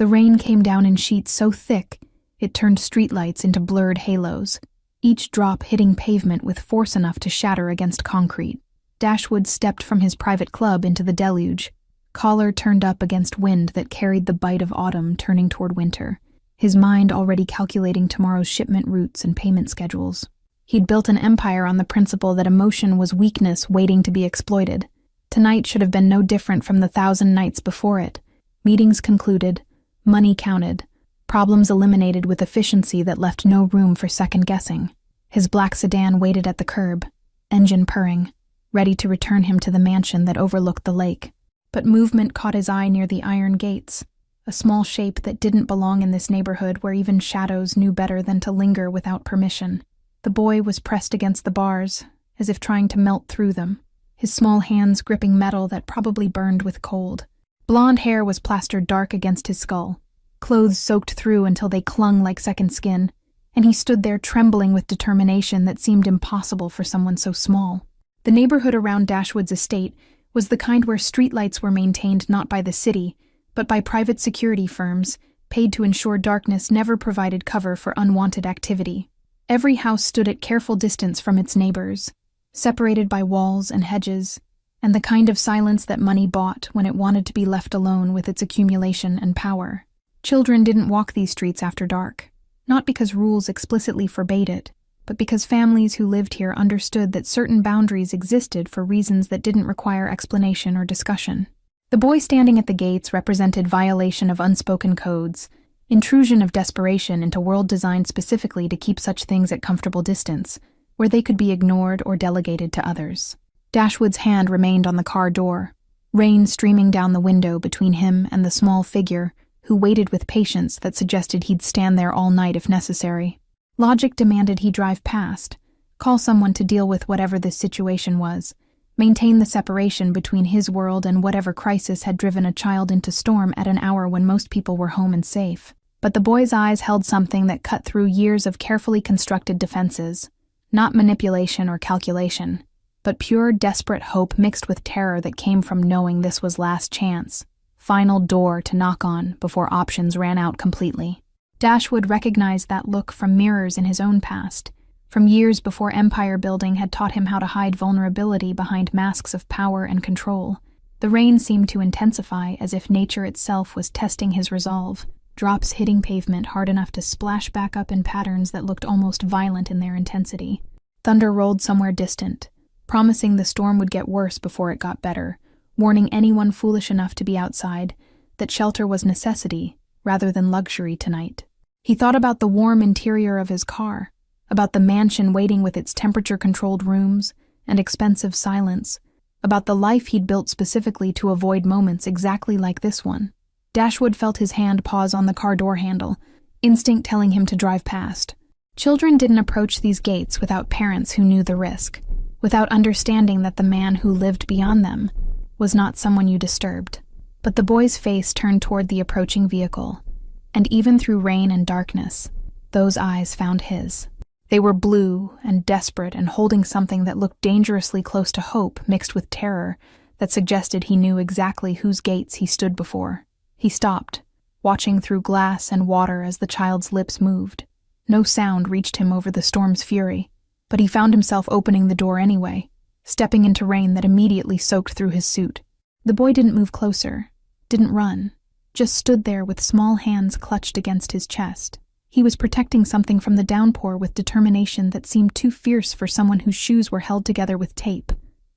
The rain came down in sheets so thick, it turned streetlights into blurred halos, each drop hitting pavement with force enough to shatter against concrete. Dashwood stepped from his private club into the deluge, collar turned up against wind that carried the bite of autumn turning toward winter, his mind already calculating tomorrow's shipment routes and payment schedules. He'd built an empire on the principle that emotion was weakness waiting to be exploited. Tonight should have been no different from the 1,000 nights before it. Meetings concluded, money counted, problems eliminated with efficiency that left no room for second-guessing. His black sedan waited at the curb, engine purring, ready to return him to the mansion that overlooked the lake. But movement caught his eye near the iron gates, a small shape that didn't belong in this neighborhood where even shadows knew better than to linger without permission. The boy was pressed against the bars, as if trying to melt through them, his small hands gripping metal that probably burned with cold. Blonde hair was plastered dark against his skull, clothes soaked through until they clung like second skin, and he stood there trembling with determination that seemed impossible for someone so small. The neighborhood around Dashwood's estate was the kind where streetlights were maintained not by the city, but by private security firms, paid to ensure darkness never provided cover for unwanted activity. Every house stood at careful distance from its neighbors, separated by walls and hedges, and the kind of silence that money bought when it wanted to be left alone with its accumulation and power. Children didn't walk these streets after dark, not because rules explicitly forbade it, but because families who lived here understood that certain boundaries existed for reasons that didn't require explanation or discussion. The boy standing at the gates represented violation of unspoken codes, intrusion of desperation into world designed specifically to keep such things at comfortable distance, where they could be ignored or delegated to others. Dashwood's hand remained on the car door, rain streaming down the window between him and the small figure who waited with patience that suggested he'd stand there all night if necessary. Logic demanded he drive past, call someone to deal with whatever this situation was, maintain the separation between his world and whatever crisis had driven a child into storm at an hour when most people were home and safe. But the boy's eyes held something that cut through years of carefully constructed defenses, not manipulation or calculation, but pure, desperate hope mixed with terror that came from knowing this was last chance, final door to knock on before options ran out completely. Dashwood recognized that look from mirrors in his own past, from years before empire building had taught him how to hide vulnerability behind masks of power and control. The rain seemed to intensify as if nature itself was testing his resolve, drops hitting pavement hard enough to splash back up in patterns that looked almost violent in their intensity. Thunder rolled somewhere distant, promising the storm would get worse before it got better, warning anyone foolish enough to be outside that shelter was necessity rather than luxury tonight. He thought about the warm interior of his car, about the mansion waiting with its temperature-controlled rooms and expensive silence, about the life he'd built specifically to avoid moments exactly like this one. Dashwood felt his hand pause on the car door handle, instinct telling him to drive past. Children didn't approach these gates without parents who knew the risk, without understanding that the man who lived beyond them was not someone you disturbed. But the boy's face turned toward the approaching vehicle, and even through rain and darkness, those eyes found his. They were blue and desperate and holding something that looked dangerously close to hope mixed with terror that suggested he knew exactly whose gates he stood before. He stopped, watching through glass and water as the child's lips moved. No sound reached him over the storm's fury, but he found himself opening the door anyway, stepping into rain that immediately soaked through his suit. The boy didn't move closer, didn't run, just stood there with small hands clutched against his chest. He was protecting something from the downpour with determination that seemed too fierce for someone whose shoes were held together with tape,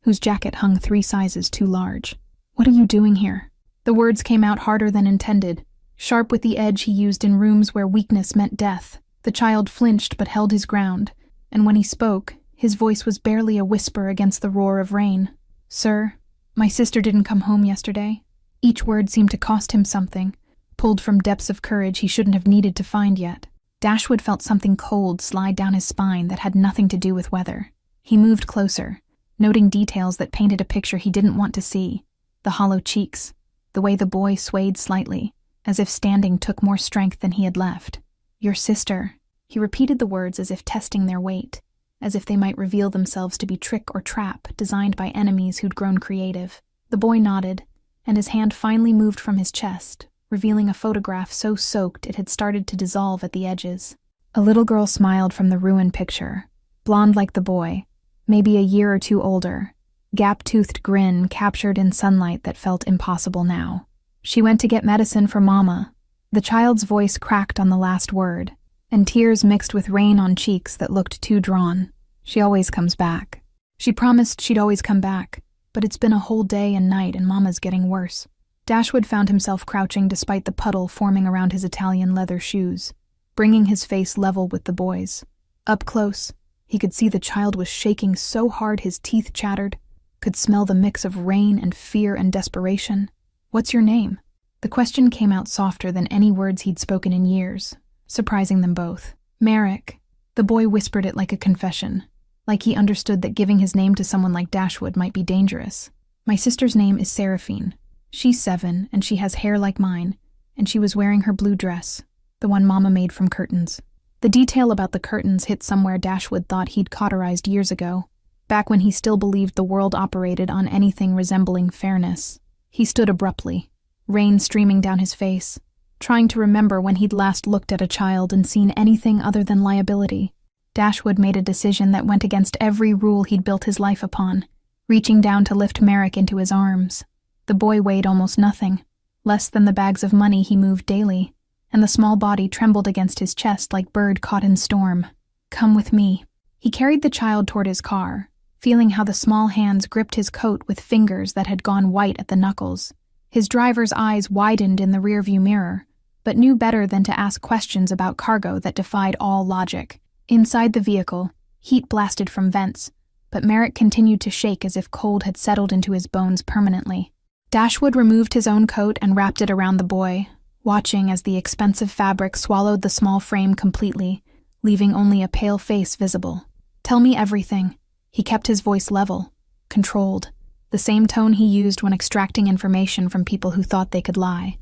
whose jacket hung 3 sizes too large. "What are you doing here?" The words came out harder than intended, sharp with the edge he used in rooms where weakness meant death. The child flinched but held his ground, and when he spoke, his voice was barely a whisper against the roar of rain. "Sir, my sister didn't come home yesterday." Each word seemed to cost him something, pulled from depths of courage he shouldn't have needed to find yet. Dashwood felt something cold slide down his spine that had nothing to do with weather. He moved closer, noting details that painted a picture he didn't want to see. The hollow cheeks, the way the boy swayed slightly, as if standing took more strength than he had left. "Your sister." He repeated the words as if testing their weight, as if they might reveal themselves to be trick or trap designed by enemies who'd grown creative. The boy nodded, and his hand finally moved from his chest, revealing a photograph so soaked it had started to dissolve at the edges. A little girl smiled from the ruined picture, blonde like the boy, maybe a year or two older, gap-toothed grin captured in sunlight that felt impossible now. She went to get medicine for Mama. The child's voice cracked on the last word, and tears mixed with rain on cheeks that looked too drawn. She always comes back. She promised she'd always come back, but it's been a whole day and night and Mama's getting worse. Dashwood found himself crouching despite the puddle forming around his Italian leather shoes, bringing his face level with the boy's. Up close, he could see the child was shaking so hard his teeth chattered, could smell the mix of rain and fear and desperation. "What's your name?" The question came out softer than any words he'd spoken in years, surprising them both. "Merrick." The boy whispered it like a confession, like he understood that giving his name to someone like Dashwood might be dangerous. "My sister's name is Seraphine. She's 7, and she has hair like mine, and she was wearing her blue dress, the one Mama made from curtains." The detail about the curtains hit somewhere Dashwood thought he'd cauterized years ago, back when he still believed the world operated on anything resembling fairness. He stood abruptly, rain streaming down his face, trying to remember when he'd last looked at a child and seen anything other than liability. Dashwood made a decision that went against every rule he'd built his life upon, reaching down to lift Merrick into his arms. The boy weighed almost nothing, less than the bags of money he moved daily, and the small body trembled against his chest like bird caught in storm. "Come with me." He carried the child toward his car, feeling how the small hands gripped his coat with fingers that had gone white at the knuckles. His driver's eyes widened in the rearview mirror, but knew better than to ask questions about cargo that defied all logic. Inside the vehicle, heat blasted from vents, but Merrick continued to shake as if cold had settled into his bones permanently. Dashwood removed his own coat and wrapped it around the boy, watching as the expensive fabric swallowed the small frame completely, leaving only a pale face visible. "Tell me everything." He kept his voice level, controlled, the same tone he used when extracting information from people who thought they could lie.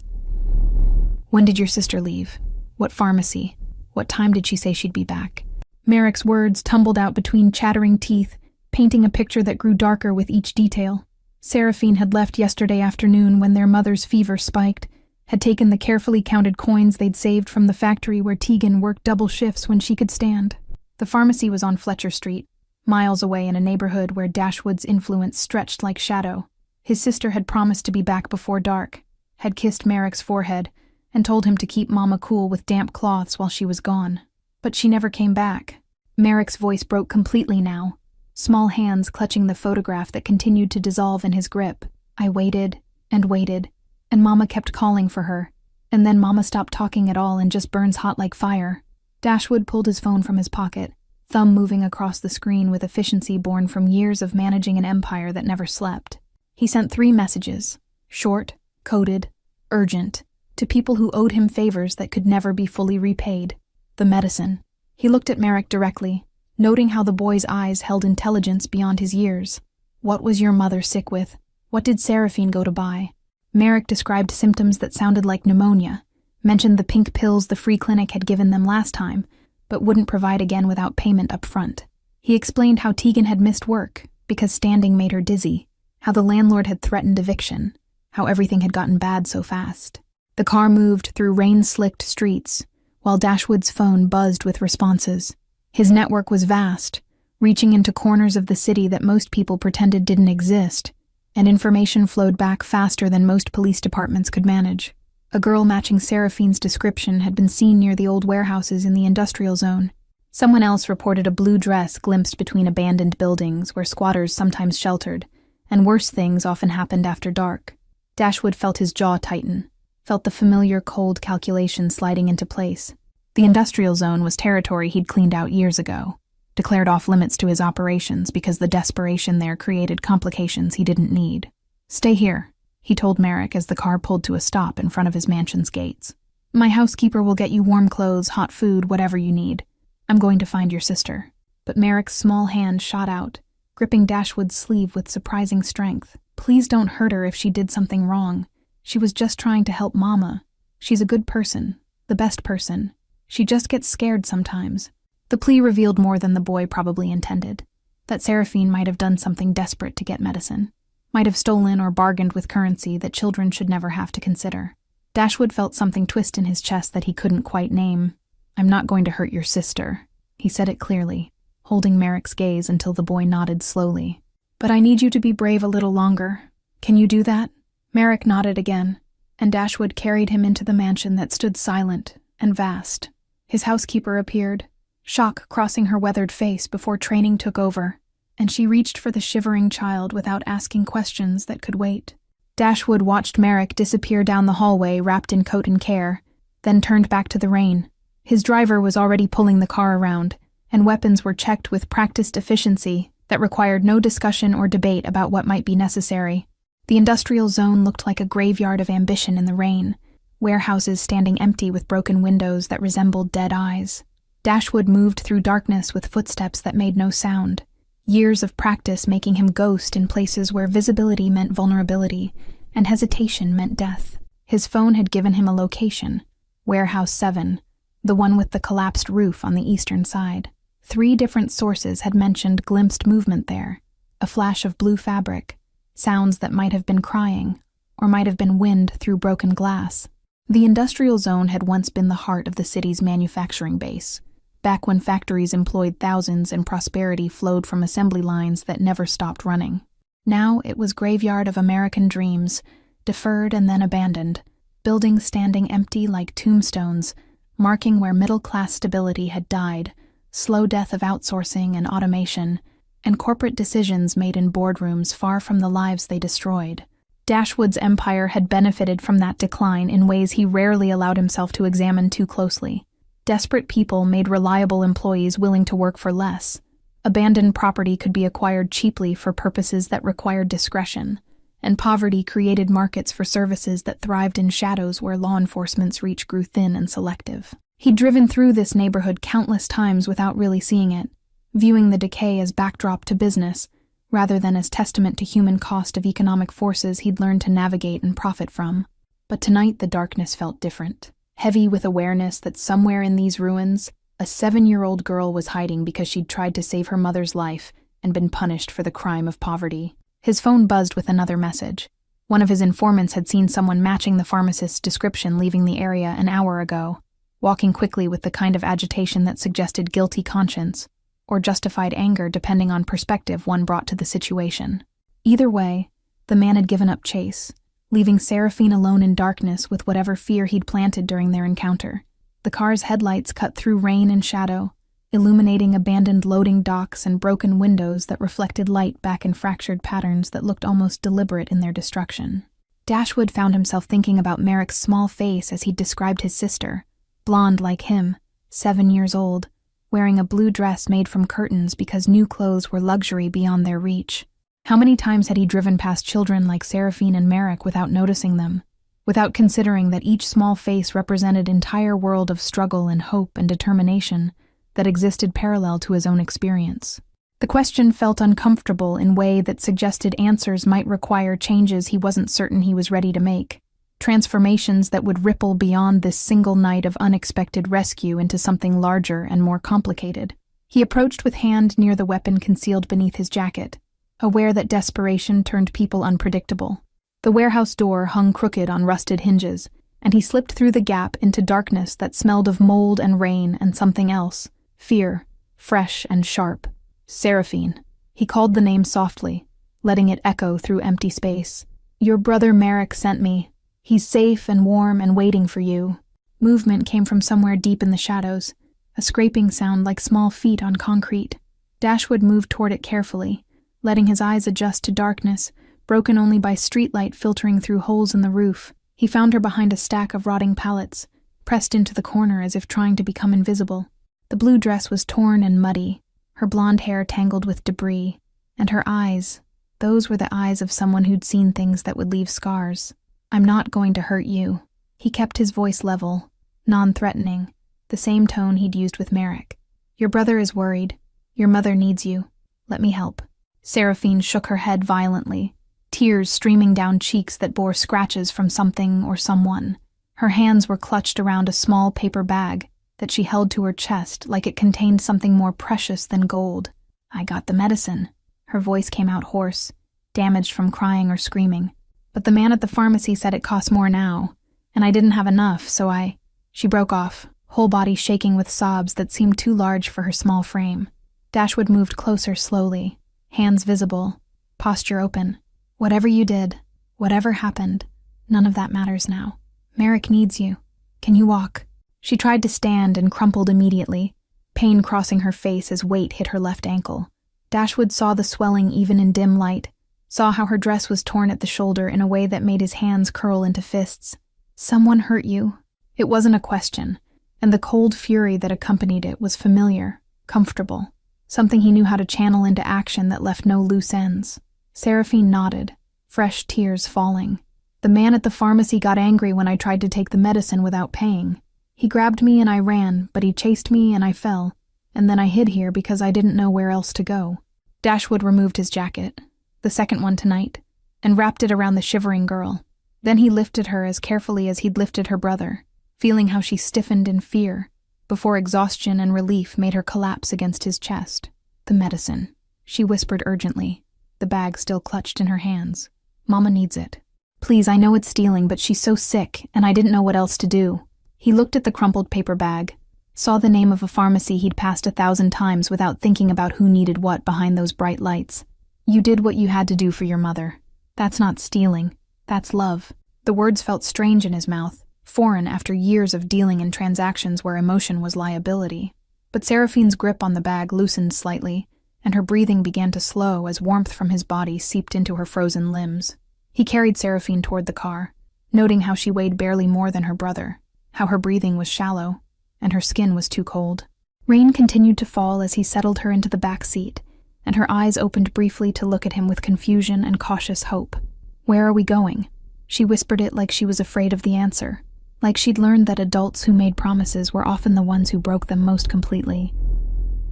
"When did your sister leave? What pharmacy? What time did she say she'd be back?" Merrick's words tumbled out between chattering teeth, painting a picture that grew darker with each detail. Seraphine had left yesterday afternoon when their mother's fever spiked, had taken the carefully counted coins they'd saved from the factory where Tegan worked double shifts when she could stand. The pharmacy was on Fletcher Street, miles away in a neighborhood where Dashwood's influence stretched like shadow. His sister had promised to be back before dark, had kissed Merrick's forehead, and told him to keep Mama cool with damp cloths while she was gone. But she never came back. Merrick's voice broke completely now, small hands clutching the photograph that continued to dissolve in his grip. "I waited and waited, and Mama kept calling for her, and then Mama stopped talking at all and just burns hot like fire." Dashwood pulled his phone from his pocket, thumb moving across the screen with efficiency born from years of managing an empire that never slept. He sent 3 messages, short, coded, urgent, to people who owed him favors that could never be fully repaid. The medicine. He looked at Merrick directly, noting how the boy's eyes held intelligence beyond his years. "What was your mother sick with? What did Seraphine go to buy?" Merrick described symptoms that sounded like pneumonia, mentioned the pink pills the free clinic had given them last time, but wouldn't provide again without payment up front. He explained how Tegan had missed work because standing made her dizzy, how the landlord had threatened eviction, how everything had gotten bad so fast. The car moved through rain-slicked streets, while Dashwood's phone buzzed with responses. His network was vast, reaching into corners of the city that most people pretended didn't exist, and information flowed back faster than most police departments could manage. A girl matching Seraphine's description had been seen near the old warehouses in the industrial zone. Someone else reported a blue dress glimpsed between abandoned buildings where squatters sometimes sheltered, and worse things often happened after dark. Dashwood felt his jaw tighten, felt the familiar cold calculation sliding into place. The industrial zone was territory he'd cleaned out years ago, declared off limits to his operations because the desperation there created complications he didn't need. "Stay here," he told Merrick as the car pulled to a stop in front of his mansion's gates. "My housekeeper will get you warm clothes, hot food, whatever you need. I'm going to find your sister." But Merrick's small hand shot out, gripping Dashwood's sleeve with surprising strength. "Please don't hurt her if she did something wrong. She was just trying to help Mama. She's a good person, the best person. She just gets scared sometimes." The plea revealed more than the boy probably intended, that Seraphine might have done something desperate to get medicine, might have stolen or bargained with currency that children should never have to consider. Dashwood felt something twist in his chest that he couldn't quite name. "I'm not going to hurt your sister," he said it clearly, holding Merrick's gaze until the boy nodded slowly. "But I need you to be brave a little longer. Can you do that?" Merrick nodded again, and Dashwood carried him into the mansion that stood silent and vast. His housekeeper appeared, shock crossing her weathered face before training took over, and she reached for the shivering child without asking questions that could wait. Dashwood watched Merrick disappear down the hallway wrapped in coat and care, then turned back to the rain. His driver was already pulling the car around, and weapons were checked with practiced efficiency that required no discussion or debate about what might be necessary. The industrial zone looked like a graveyard of ambition in the rain, warehouses standing empty with broken windows that resembled dead eyes. Dashwood moved through darkness with footsteps that made no sound, years of practice making him ghost in places where visibility meant vulnerability and hesitation meant death. His phone had given him a location, Warehouse 7, the one with the collapsed roof on the eastern side. 3 different sources had mentioned glimpsed movement there, a flash of blue fabric, sounds that might have been crying, or might have been wind through broken glass. The industrial zone had once been the heart of the city's manufacturing base, back when factories employed thousands and prosperity flowed from assembly lines that never stopped running. Now it was graveyard of American dreams, deferred and then abandoned, buildings standing empty like tombstones, marking where middle-class stability had died, slow death of outsourcing and automation, and corporate decisions made in boardrooms far from the lives they destroyed. Dashwood's empire had benefited from that decline in ways he rarely allowed himself to examine too closely. Desperate people made reliable employees willing to work for less. Abandoned property could be acquired cheaply for purposes that required discretion, and poverty created markets for services that thrived in shadows where law enforcement's reach grew thin and selective. He'd driven through this neighborhood countless times without really seeing it, viewing the decay as backdrop to business, rather than as testament to human cost of economic forces he'd learned to navigate and profit from. But tonight the darkness felt different, heavy with awareness that somewhere in these ruins, a 7-year-old girl was hiding because she'd tried to save her mother's life and been punished for the crime of poverty. His phone buzzed with another message. One of his informants had seen someone matching the pharmacist's description leaving the area an hour ago, walking quickly with the kind of agitation that suggested guilty conscience, or justified anger depending on perspective one brought to the situation. Either way, the man had given up chase, leaving Seraphine alone in darkness with whatever fear he'd planted during their encounter. The car's headlights cut through rain and shadow, illuminating abandoned loading docks and broken windows that reflected light back in fractured patterns that looked almost deliberate in their destruction. Dashwood found himself thinking about Merrick's small face as he'd described his sister, blonde like him, 7 years old, wearing a blue dress made from curtains because new clothes were luxury beyond their reach. How many times had he driven past children like Seraphine and Merrick without noticing them, without considering that each small face represented an entire world of struggle and hope and determination that existed parallel to his own experience? The question felt uncomfortable in a way that suggested answers might require changes he wasn't certain he was ready to make, transformations that would ripple beyond this single night of unexpected rescue into something larger and more complicated. He approached with hand near the weapon concealed beneath his jacket, aware that desperation turned people unpredictable. The warehouse door hung crooked on rusted hinges, and he slipped through the gap into darkness that smelled of mold and rain and something else, fear, fresh and sharp. Seraphine. He called the name softly, letting it echo through empty space. "Your brother Merrick sent me. He's safe and warm and waiting for you." Movement came from somewhere deep in the shadows, a scraping sound like small feet on concrete. Dashwood moved toward it carefully, letting his eyes adjust to darkness, broken only by streetlight filtering through holes in the roof. He found her behind a stack of rotting pallets, pressed into the corner as if trying to become invisible. The blue dress was torn and muddy, her blonde hair tangled with debris, and her eyes, those were the eyes of someone who'd seen things that would leave scars. "I'm not going to hurt you." He kept his voice level, non-threatening, the same tone he'd used with Merrick. "Your brother is worried. Your mother needs you. Let me help." Seraphine shook her head violently, tears streaming down cheeks that bore scratches from something or someone. Her hands were clutched around a small paper bag that she held to her chest like it contained something more precious than gold. "I got the medicine." Her voice came out hoarse, damaged from crying or screaming. "But the man at the pharmacy said it costs more now. And I didn't have enough, so I—" She broke off, whole body shaking with sobs that seemed too large for her small frame. Dashwood moved closer slowly, hands visible, posture open. "Whatever you did, whatever happened, none of that matters now. Merrick needs you. Can you walk?" She tried to stand and crumpled immediately, pain crossing her face as weight hit her left ankle. Dashwood saw the swelling even in dim light, saw how her dress was torn at the shoulder in a way that made his hands curl into fists. "Someone hurt you." It wasn't a question, and the cold fury that accompanied it was familiar, comfortable, something he knew how to channel into action that left no loose ends. Seraphine nodded, fresh tears falling. "The man at the pharmacy got angry when I tried to take the medicine without paying. He grabbed me and I ran, but he chased me and I fell, and then I hid here because I didn't know where else to go." Dashwood removed his jacket, the second one tonight, and wrapped it around the shivering girl. Then he lifted her as carefully as he'd lifted her brother, feeling how she stiffened in fear, before exhaustion and relief made her collapse against his chest. "The medicine," she whispered urgently, the bag still clutched in her hands. "Mama needs it. Please, I know it's stealing, but she's so sick, and I didn't know what else to do." He looked at the crumpled paper bag, saw the name of a pharmacy he'd passed 1,000 times without thinking about who needed what behind those bright lights. "You did what you had to do for your mother. That's not stealing. That's love." The words felt strange in his mouth, foreign after years of dealing in transactions where emotion was liability. But Seraphine's grip on the bag loosened slightly, and her breathing began to slow as warmth from his body seeped into her frozen limbs. He carried Seraphine toward the car, noting how she weighed barely more than her brother, how her breathing was shallow, and her skin was too cold. Rain continued to fall as he settled her into the back seat, and her eyes opened briefly to look at him with confusion and cautious hope. "Where are we going?" She whispered it like she was afraid of the answer, like she'd learned that adults who made promises were often the ones who broke them most completely.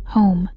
"Home."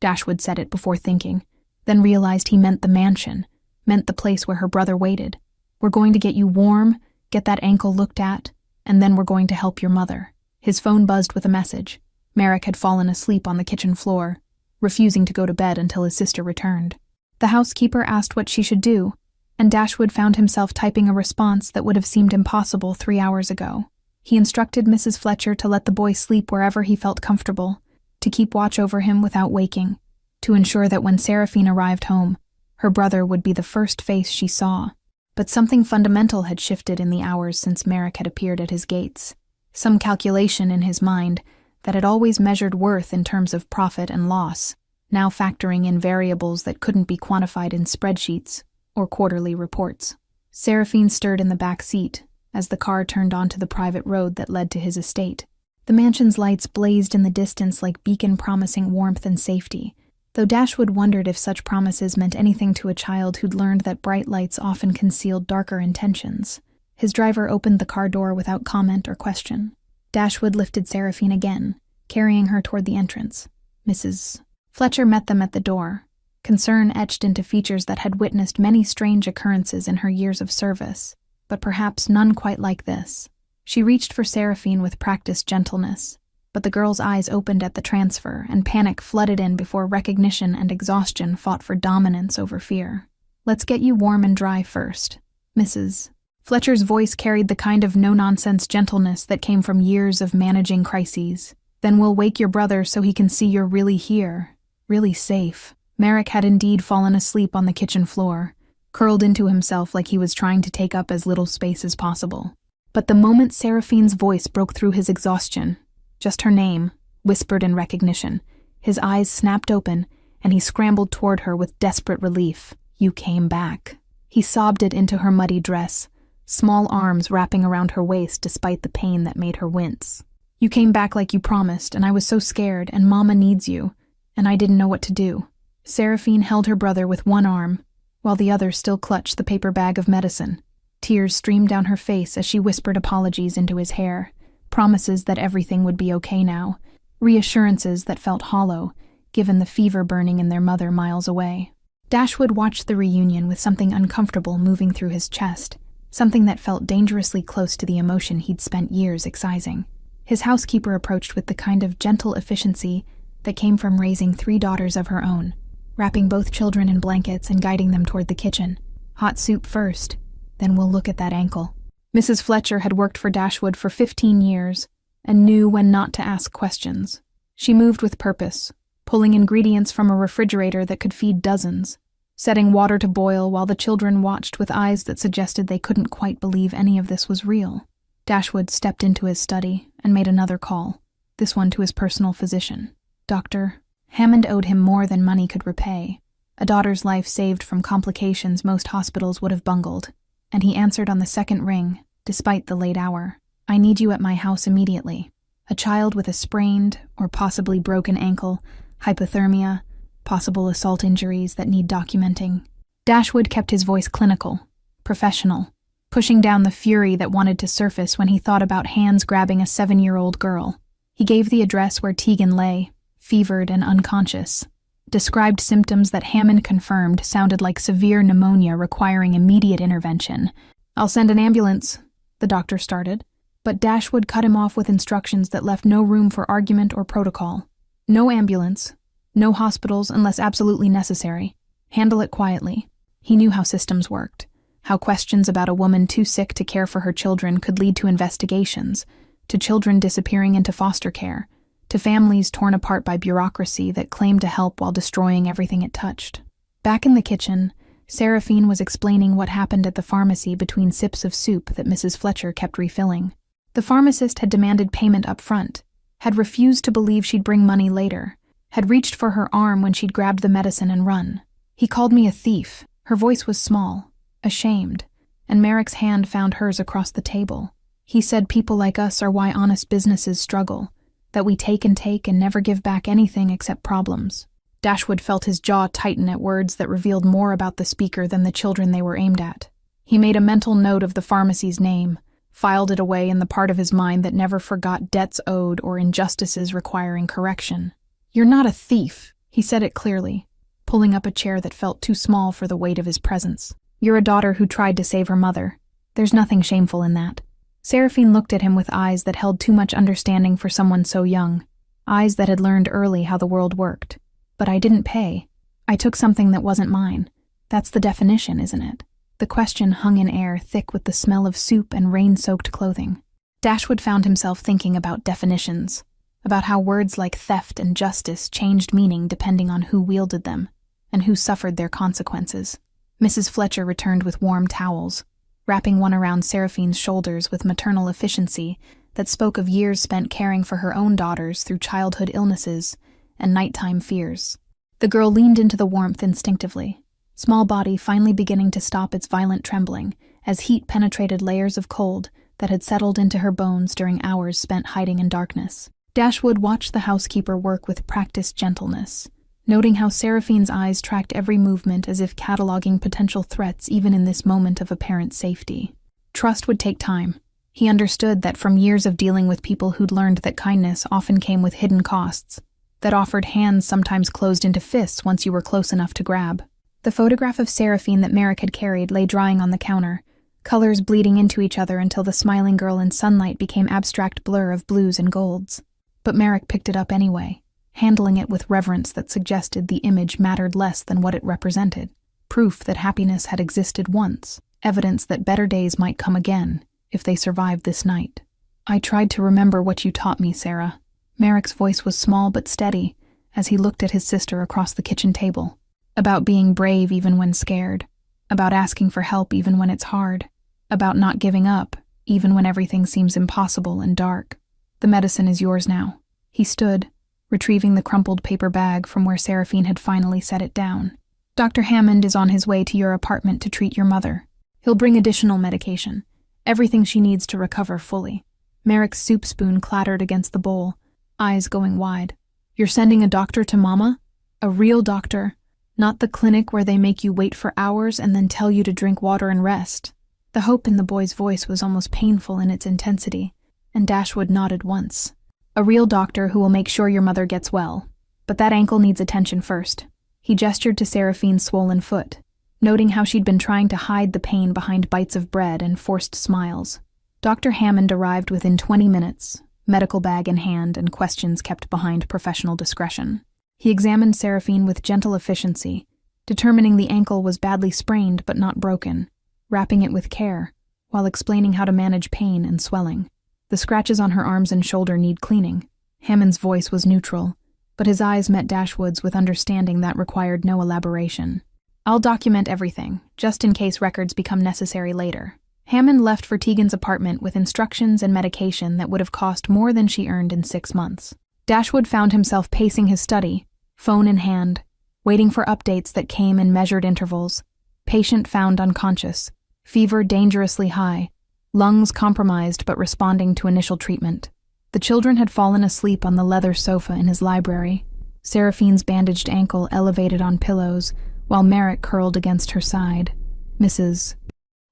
Dashwood said it before thinking, then realized he meant the mansion, meant the place where her brother waited. "We're going to get you warm, get that ankle looked at, and then we're going to help your mother." His phone buzzed with a message. Merrick had fallen asleep on the kitchen floor, refusing to go to bed until his sister returned. The housekeeper asked what she should do, and Dashwood found himself typing a response that would have seemed impossible 3 hours ago. He instructed Mrs. Fletcher to let the boy sleep wherever he felt comfortable, to keep watch over him without waking, to ensure that when Seraphine arrived home, her brother would be the first face she saw. But something fundamental had shifted in the hours since Merrick had appeared at his gates. Some calculation in his mind that had always measured worth in terms of profit and loss, now factoring in variables that couldn't be quantified in spreadsheets or quarterly reports. Seraphine stirred in the back seat as the car turned onto the private road that led to his estate. The mansion's lights blazed in the distance like beacon promising warmth and safety, though Dashwood wondered if such promises meant anything to a child who'd learned that bright lights often concealed darker intentions. His driver opened the car door without comment or question. Dashwood lifted Seraphine again, carrying her toward the entrance. Mrs. Fletcher met them at the door, concern etched into features that had witnessed many strange occurrences in her years of service, but perhaps none quite like this. She reached for Seraphine with practiced gentleness, but the girl's eyes opened at the transfer, and panic flooded in before recognition and exhaustion fought for dominance over fear. "Let's get you warm and dry first, Mrs. Fletcher's voice carried the kind of no-nonsense gentleness that came from years of managing crises. "Then we'll wake your brother so he can see you're really here, really safe." Merrick had indeed fallen asleep on the kitchen floor, curled into himself like he was trying to take up as little space as possible. But the moment Seraphine's voice broke through his exhaustion, just her name, whispered in recognition, his eyes snapped open, and he scrambled toward her with desperate relief. "You came back." He sobbed it into her muddy dress, small arms wrapping around her waist despite the pain that made her wince. "You came back like you promised, and I was so scared, and Mama needs you, and I didn't know what to do." Seraphine held her brother with one arm, while the other still clutched the paper bag of medicine. Tears streamed down her face as she whispered apologies into his hair, promises that everything would be okay now, reassurances that felt hollow, given the fever burning in their mother miles away. Dashwood watched the reunion with something uncomfortable moving through his chest, something that felt dangerously close to the emotion he'd spent years excising. His housekeeper approached with the kind of gentle efficiency that came from raising 3 daughters of her own, wrapping both children in blankets and guiding them toward the kitchen. "Hot soup first, then we'll look at that ankle." Mrs. Fletcher had worked for Dashwood for 15 years and knew when not to ask questions. She moved with purpose, pulling ingredients from a refrigerator that could feed dozens, setting water to boil while the children watched with eyes that suggested they couldn't quite believe any of this was real. Dashwood stepped into his study and made another call, this one to his personal physician. Dr. Hammond owed him more than money could repay, a daughter's life saved from complications most hospitals would have bungled, and he answered on the second ring, despite the late hour. I need you at my house immediately. A child with a sprained or possibly broken ankle, hypothermia, possible assault injuries that need documenting. Dashwood kept his voice clinical, professional, pushing down the fury that wanted to surface when he thought about hands grabbing a 7-year-old girl. He gave the address where Tegan lay, fevered and unconscious, described symptoms that Hammond confirmed sounded like severe pneumonia requiring immediate intervention. I'll send an ambulance, the doctor started, but Dashwood cut him off with instructions that left no room for argument or protocol. No ambulance, no hospitals unless absolutely necessary. Handle it quietly. He knew how systems worked, how questions about a woman too sick to care for her children could lead to investigations, to children disappearing into foster care, to families torn apart by bureaucracy that claimed to help while destroying everything it touched. Back in the kitchen, Seraphine was explaining what happened at the pharmacy between sips of soup that Mrs. Fletcher kept refilling. The pharmacist had demanded payment up front, had refused to believe she'd bring money later, had reached for her arm when she'd grabbed the medicine and run. He called me a thief. Her voice was small, ashamed, and Merrick's hand found hers across the table. He said people like us are why honest businesses struggle, that we take and never give back anything except problems. Dashwood felt his jaw tighten at words that revealed more about the speaker than the children they were aimed at. He made a mental note of the pharmacy's name, filed it away in the part of his mind that never forgot debts owed or injustices requiring correction. You're not a thief, he said it clearly, pulling up a chair that felt too small for the weight of his presence. You're a daughter who tried to save her mother. There's nothing shameful in that. Seraphine looked at him with eyes that held too much understanding for someone so young, eyes that had learned early how the world worked. But I didn't pay. I took something that wasn't mine. That's the definition, isn't it? The question hung in air, thick with the smell of soup and rain-soaked clothing. Dashwood found himself thinking about definitions, about how words like theft and justice changed meaning depending on who wielded them, and who suffered their consequences. Mrs. Fletcher returned with warm towels, wrapping one around Seraphine's shoulders with maternal efficiency that spoke of years spent caring for her own daughters through childhood illnesses and nighttime fears. The girl leaned into the warmth instinctively, small body finally beginning to stop its violent trembling as heat penetrated layers of cold that had settled into her bones during hours spent hiding in darkness. Dashwood watched the housekeeper work with practiced gentleness, noting how Seraphine's eyes tracked every movement as if cataloging potential threats even in this moment of apparent safety. Trust would take time. He understood that from years of dealing with people who'd learned that kindness often came with hidden costs, that offered hands sometimes closed into fists once you were close enough to grab. The photograph of Seraphine that Merrick had carried lay drying on the counter, colors bleeding into each other until the smiling girl in sunlight became abstract blur of blues and golds. But Merrick picked it up anyway, handling it with reverence that suggested the image mattered less than what it represented. Proof that happiness had existed once, evidence that better days might come again if they survived this night. I tried to remember what you taught me, Sarah. Merrick's voice was small but steady as he looked at his sister across the kitchen table. About being brave even when scared, about asking for help even when it's hard, about not giving up even when everything seems impossible and dark. The medicine is yours now. He stood, retrieving the crumpled paper bag from where Seraphine had finally set it down. Dr. Hammond is on his way to your apartment to treat your mother. He'll bring additional medication, everything she needs to recover fully. Merrick's soup spoon clattered against the bowl, eyes going wide. You're sending a doctor to Mama? A real doctor, not the clinic where they make you wait for hours and then tell you to drink water and rest. The hope in the boy's voice was almost painful in its intensity, and Dashwood nodded once. A real doctor who will make sure your mother gets well. But that ankle needs attention first. He gestured to Seraphine's swollen foot, noting how she'd been trying to hide the pain behind bites of bread and forced smiles. Dr. Hammond arrived within 20 minutes, medical bag in hand and questions kept behind professional discretion. He examined Seraphine with gentle efficiency, determining the ankle was badly sprained but not broken, wrapping it with care, while explaining how to manage pain and swelling. The scratches on her arms and shoulder need cleaning. Hammond's voice was neutral, but his eyes met Dashwood's with understanding that required no elaboration. I'll document everything, just in case records become necessary later. Hammond left for Tegan's apartment with instructions and medication that would have cost more than she earned in 6 months. Dashwood found himself pacing his study, phone in hand, waiting for updates that came in measured intervals. Patient found unconscious, fever dangerously high, lungs compromised but responding to initial treatment. The children had fallen asleep on the leather sofa in his library, Seraphine's bandaged ankle elevated on pillows, while Merrick curled against her side. Mrs.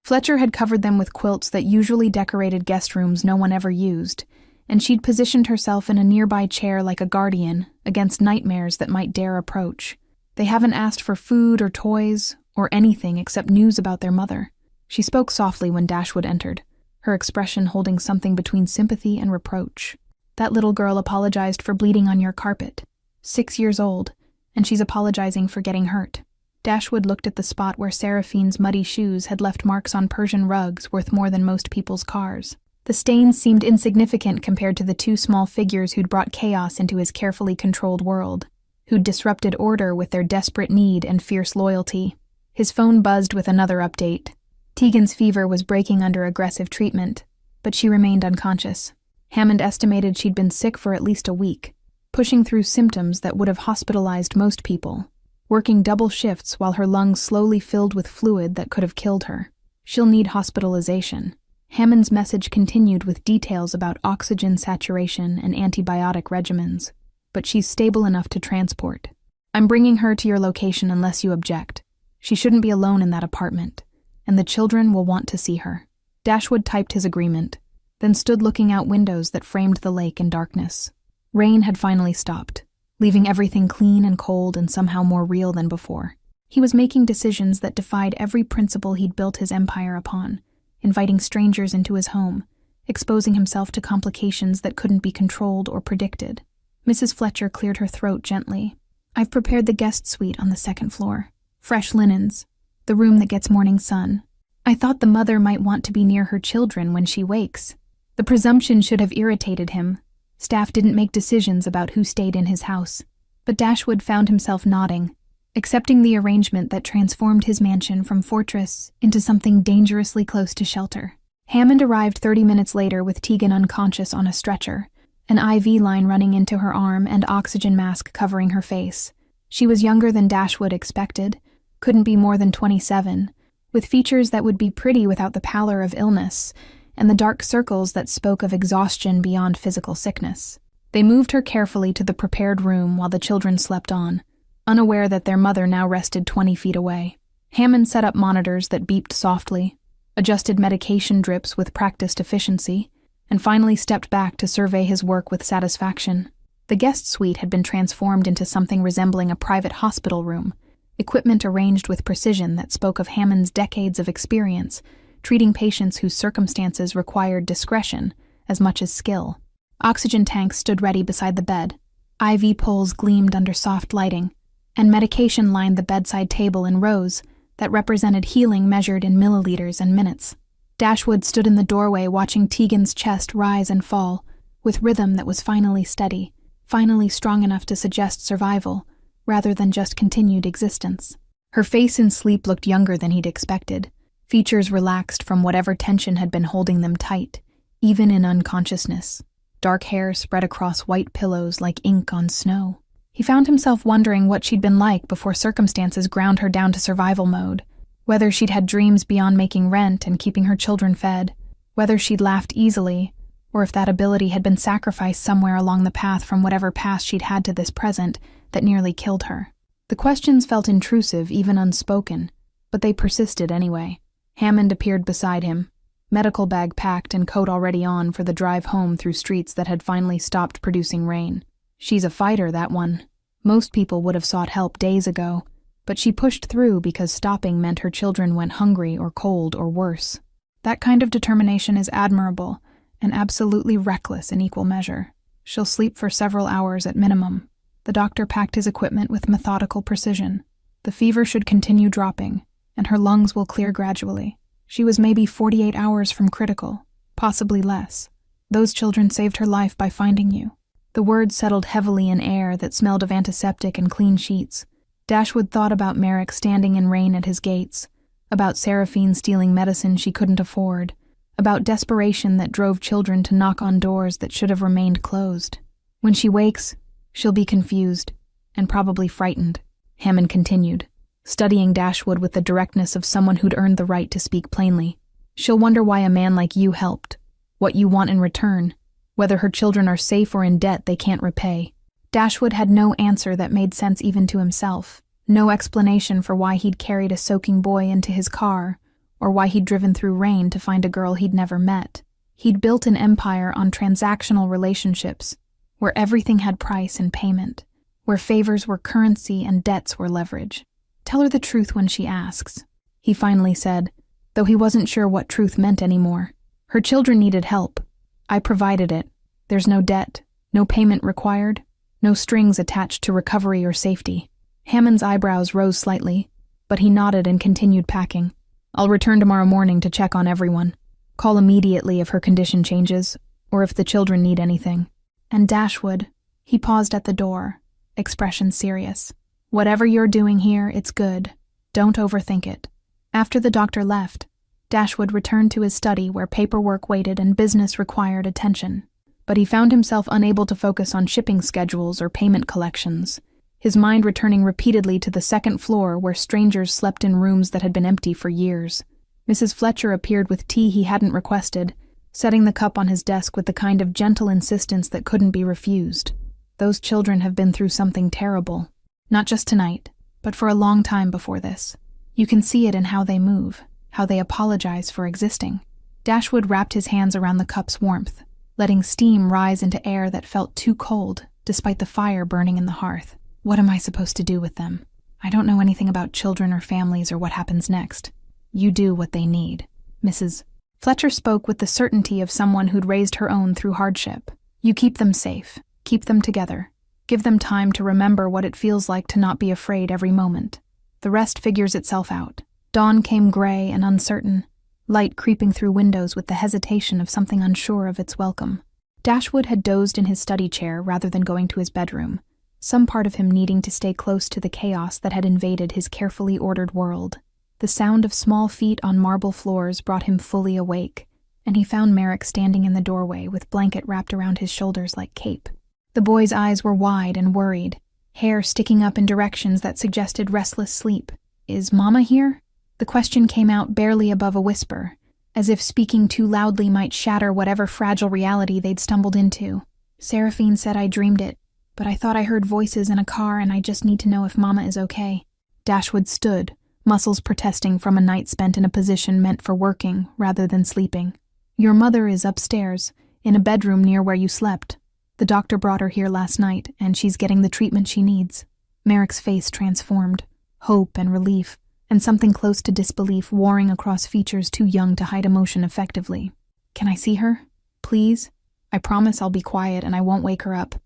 Fletcher had covered them with quilts that usually decorated guest rooms no one ever used, and she'd positioned herself in a nearby chair like a guardian against nightmares that might dare approach. They haven't asked for food or toys or anything except news about their mother. She spoke softly when Dashwood entered, her expression holding something between sympathy and reproach. That little girl apologized for bleeding on your carpet. 6 years old, and she's apologizing for getting hurt. Dashwood looked at the spot where Seraphine's muddy shoes had left marks on Persian rugs worth more than most people's cars. The stains seemed insignificant compared to the 2 small figures who'd brought chaos into his carefully controlled world, who'd disrupted order with their desperate need and fierce loyalty. His phone buzzed with another update. Tegan's fever was breaking under aggressive treatment, but she remained unconscious. Hammond estimated she'd been sick for at least a week, pushing through symptoms that would have hospitalized most people, working double shifts while her lungs slowly filled with fluid that could have killed her. She'll need hospitalization. Hammond's message continued with details about oxygen saturation and antibiotic regimens, but she's stable enough to transport. I'm bringing her to your location unless you object. She shouldn't be alone in that apartment, and the children will want to see her. Dashwood typed his agreement, then stood looking out windows that framed the lake in darkness. Rain had finally stopped, leaving everything clean and cold and somehow more real than before. He was making decisions that defied every principle he'd built his empire upon, inviting strangers into his home, exposing himself to complications that couldn't be controlled or predicted. Mrs. Fletcher cleared her throat gently. I've prepared the guest suite on the 2nd floor. Fresh linens, the room that gets morning sun. I thought the mother might want to be near her children when she wakes. The presumption should have irritated him. Staff didn't make decisions about who stayed in his house, but Dashwood found himself nodding, accepting the arrangement that transformed his mansion from fortress into something dangerously close to shelter. Hammond arrived 30 minutes later with Tegan unconscious on a stretcher, an IV line running into her arm and oxygen mask covering her face. She was younger than Dashwood expected, couldn't be more than 27, with features that would be pretty without the pallor of illness, and the dark circles that spoke of exhaustion beyond physical sickness. They moved her carefully to the prepared room while the children slept on, unaware that their mother now rested 20 feet away. Hammond set up monitors that beeped softly, adjusted medication drips with practiced efficiency, and finally stepped back to survey his work with satisfaction. The guest suite had been transformed into something resembling a private hospital room, equipment arranged with precision that spoke of Hammond's decades of experience, treating patients whose circumstances required discretion as much as skill. Oxygen tanks stood ready beside the bed, IV poles gleamed under soft lighting, and medication lined the bedside table in rows that represented healing measured in milliliters and minutes. Dashwood stood in the doorway watching Tegan's chest rise and fall, with rhythm that was finally steady, finally strong enough to suggest survival, rather than just continued existence. Her face in sleep looked younger than he'd expected, features relaxed from whatever tension had been holding them tight, even in unconsciousness. Dark hair spread across white pillows like ink on snow. He found himself wondering what she'd been like before circumstances ground her down to survival mode, whether she'd had dreams beyond making rent and keeping her children fed, whether she'd laughed easily, or if that ability had been sacrificed somewhere along the path from whatever past she'd had to this present that nearly killed her. The questions felt intrusive, even unspoken, but they persisted anyway. Hammond appeared beside him, medical bag packed and coat already on for the drive home through streets that had finally stopped producing rain. She's a fighter, that one. Most people would have sought help days ago, but she pushed through because stopping meant her children went hungry or cold or worse. That kind of determination is admirable and absolutely reckless in equal measure. She'll sleep for several hours at minimum. The doctor packed his equipment with methodical precision. The fever should continue dropping, and her lungs will clear gradually. She was maybe 48 hours from critical, possibly less. Those children saved her life by finding you. The words settled heavily in air that smelled of antiseptic and clean sheets. Dashwood thought about Merrick standing in rain at his gates, about Seraphine stealing medicine she couldn't afford, about desperation that drove children to knock on doors that should have remained closed. When she wakes, she'll be confused, and probably frightened, Hammond continued, studying Dashwood with the directness of someone who'd earned the right to speak plainly. She'll wonder why a man like you helped, what you want in return, whether her children are safe or in debt they can't repay. Dashwood had no answer that made sense even to himself, no explanation for why he'd carried a soaking boy into his car, or why he'd driven through rain to find a girl he'd never met. He'd built an empire on transactional relationships, where everything had price and payment, where favors were currency and debts were leverage. Tell her the truth when she asks, he finally said, though he wasn't sure what truth meant anymore. Her children needed help. I provided it. There's no debt, no payment required, no strings attached to recovery or safety. Hammond's eyebrows rose slightly, but he nodded and continued packing. I'll return tomorrow morning to check on everyone. Call immediately if her condition changes, or if the children need anything. And Dashwood, he paused at the door, expression serious. Whatever you're doing here, it's good. Don't overthink it. After the doctor left, Dashwood returned to his study where paperwork waited and business required attention. But he found himself unable to focus on shipping schedules or payment collections, his mind returning repeatedly to the second floor where strangers slept in rooms that had been empty for years. Mrs. Fletcher appeared with tea he hadn't requested, setting the cup on his desk with the kind of gentle insistence that couldn't be refused. Those children have been through something terrible. Not just tonight, but for a long time before this. You can see it in how they move, how they apologize for existing. Dashwood wrapped his hands around the cup's warmth, letting steam rise into air that felt too cold, despite the fire burning in the hearth. What am I supposed to do with them? I don't know anything about children or families or what happens next. You do what they need. Mrs. Fletcher spoke with the certainty of someone who'd raised her own through hardship. You keep them safe, keep them together. Give them time to remember what it feels like to not be afraid every moment. The rest figures itself out. Dawn came gray and uncertain, light creeping through windows with the hesitation of something unsure of its welcome. Dashwood had dozed in his study chair rather than going to his bedroom, some part of him needing to stay close to the chaos that had invaded his carefully ordered world. The sound of small feet on marble floors brought him fully awake, and he found Merrick standing in the doorway with blanket wrapped around his shoulders like cape. The boy's eyes were wide and worried, hair sticking up in directions that suggested restless sleep. Is Mama here? The question came out barely above a whisper, as if speaking too loudly might shatter whatever fragile reality they'd stumbled into. Seraphine said I dreamed it, but I thought I heard voices in a car and I just need to know if Mama is okay. Dashwood stood, muscles protesting from a night spent in a position meant for working rather than sleeping. Your mother is upstairs, in a bedroom near where you slept. The doctor brought her here last night, and she's getting the treatment she needs. Merrick's face transformed, hope and relief, and something close to disbelief warring across features too young to hide emotion effectively. Can I see her? Please? I promise I'll be quiet and I won't wake her up.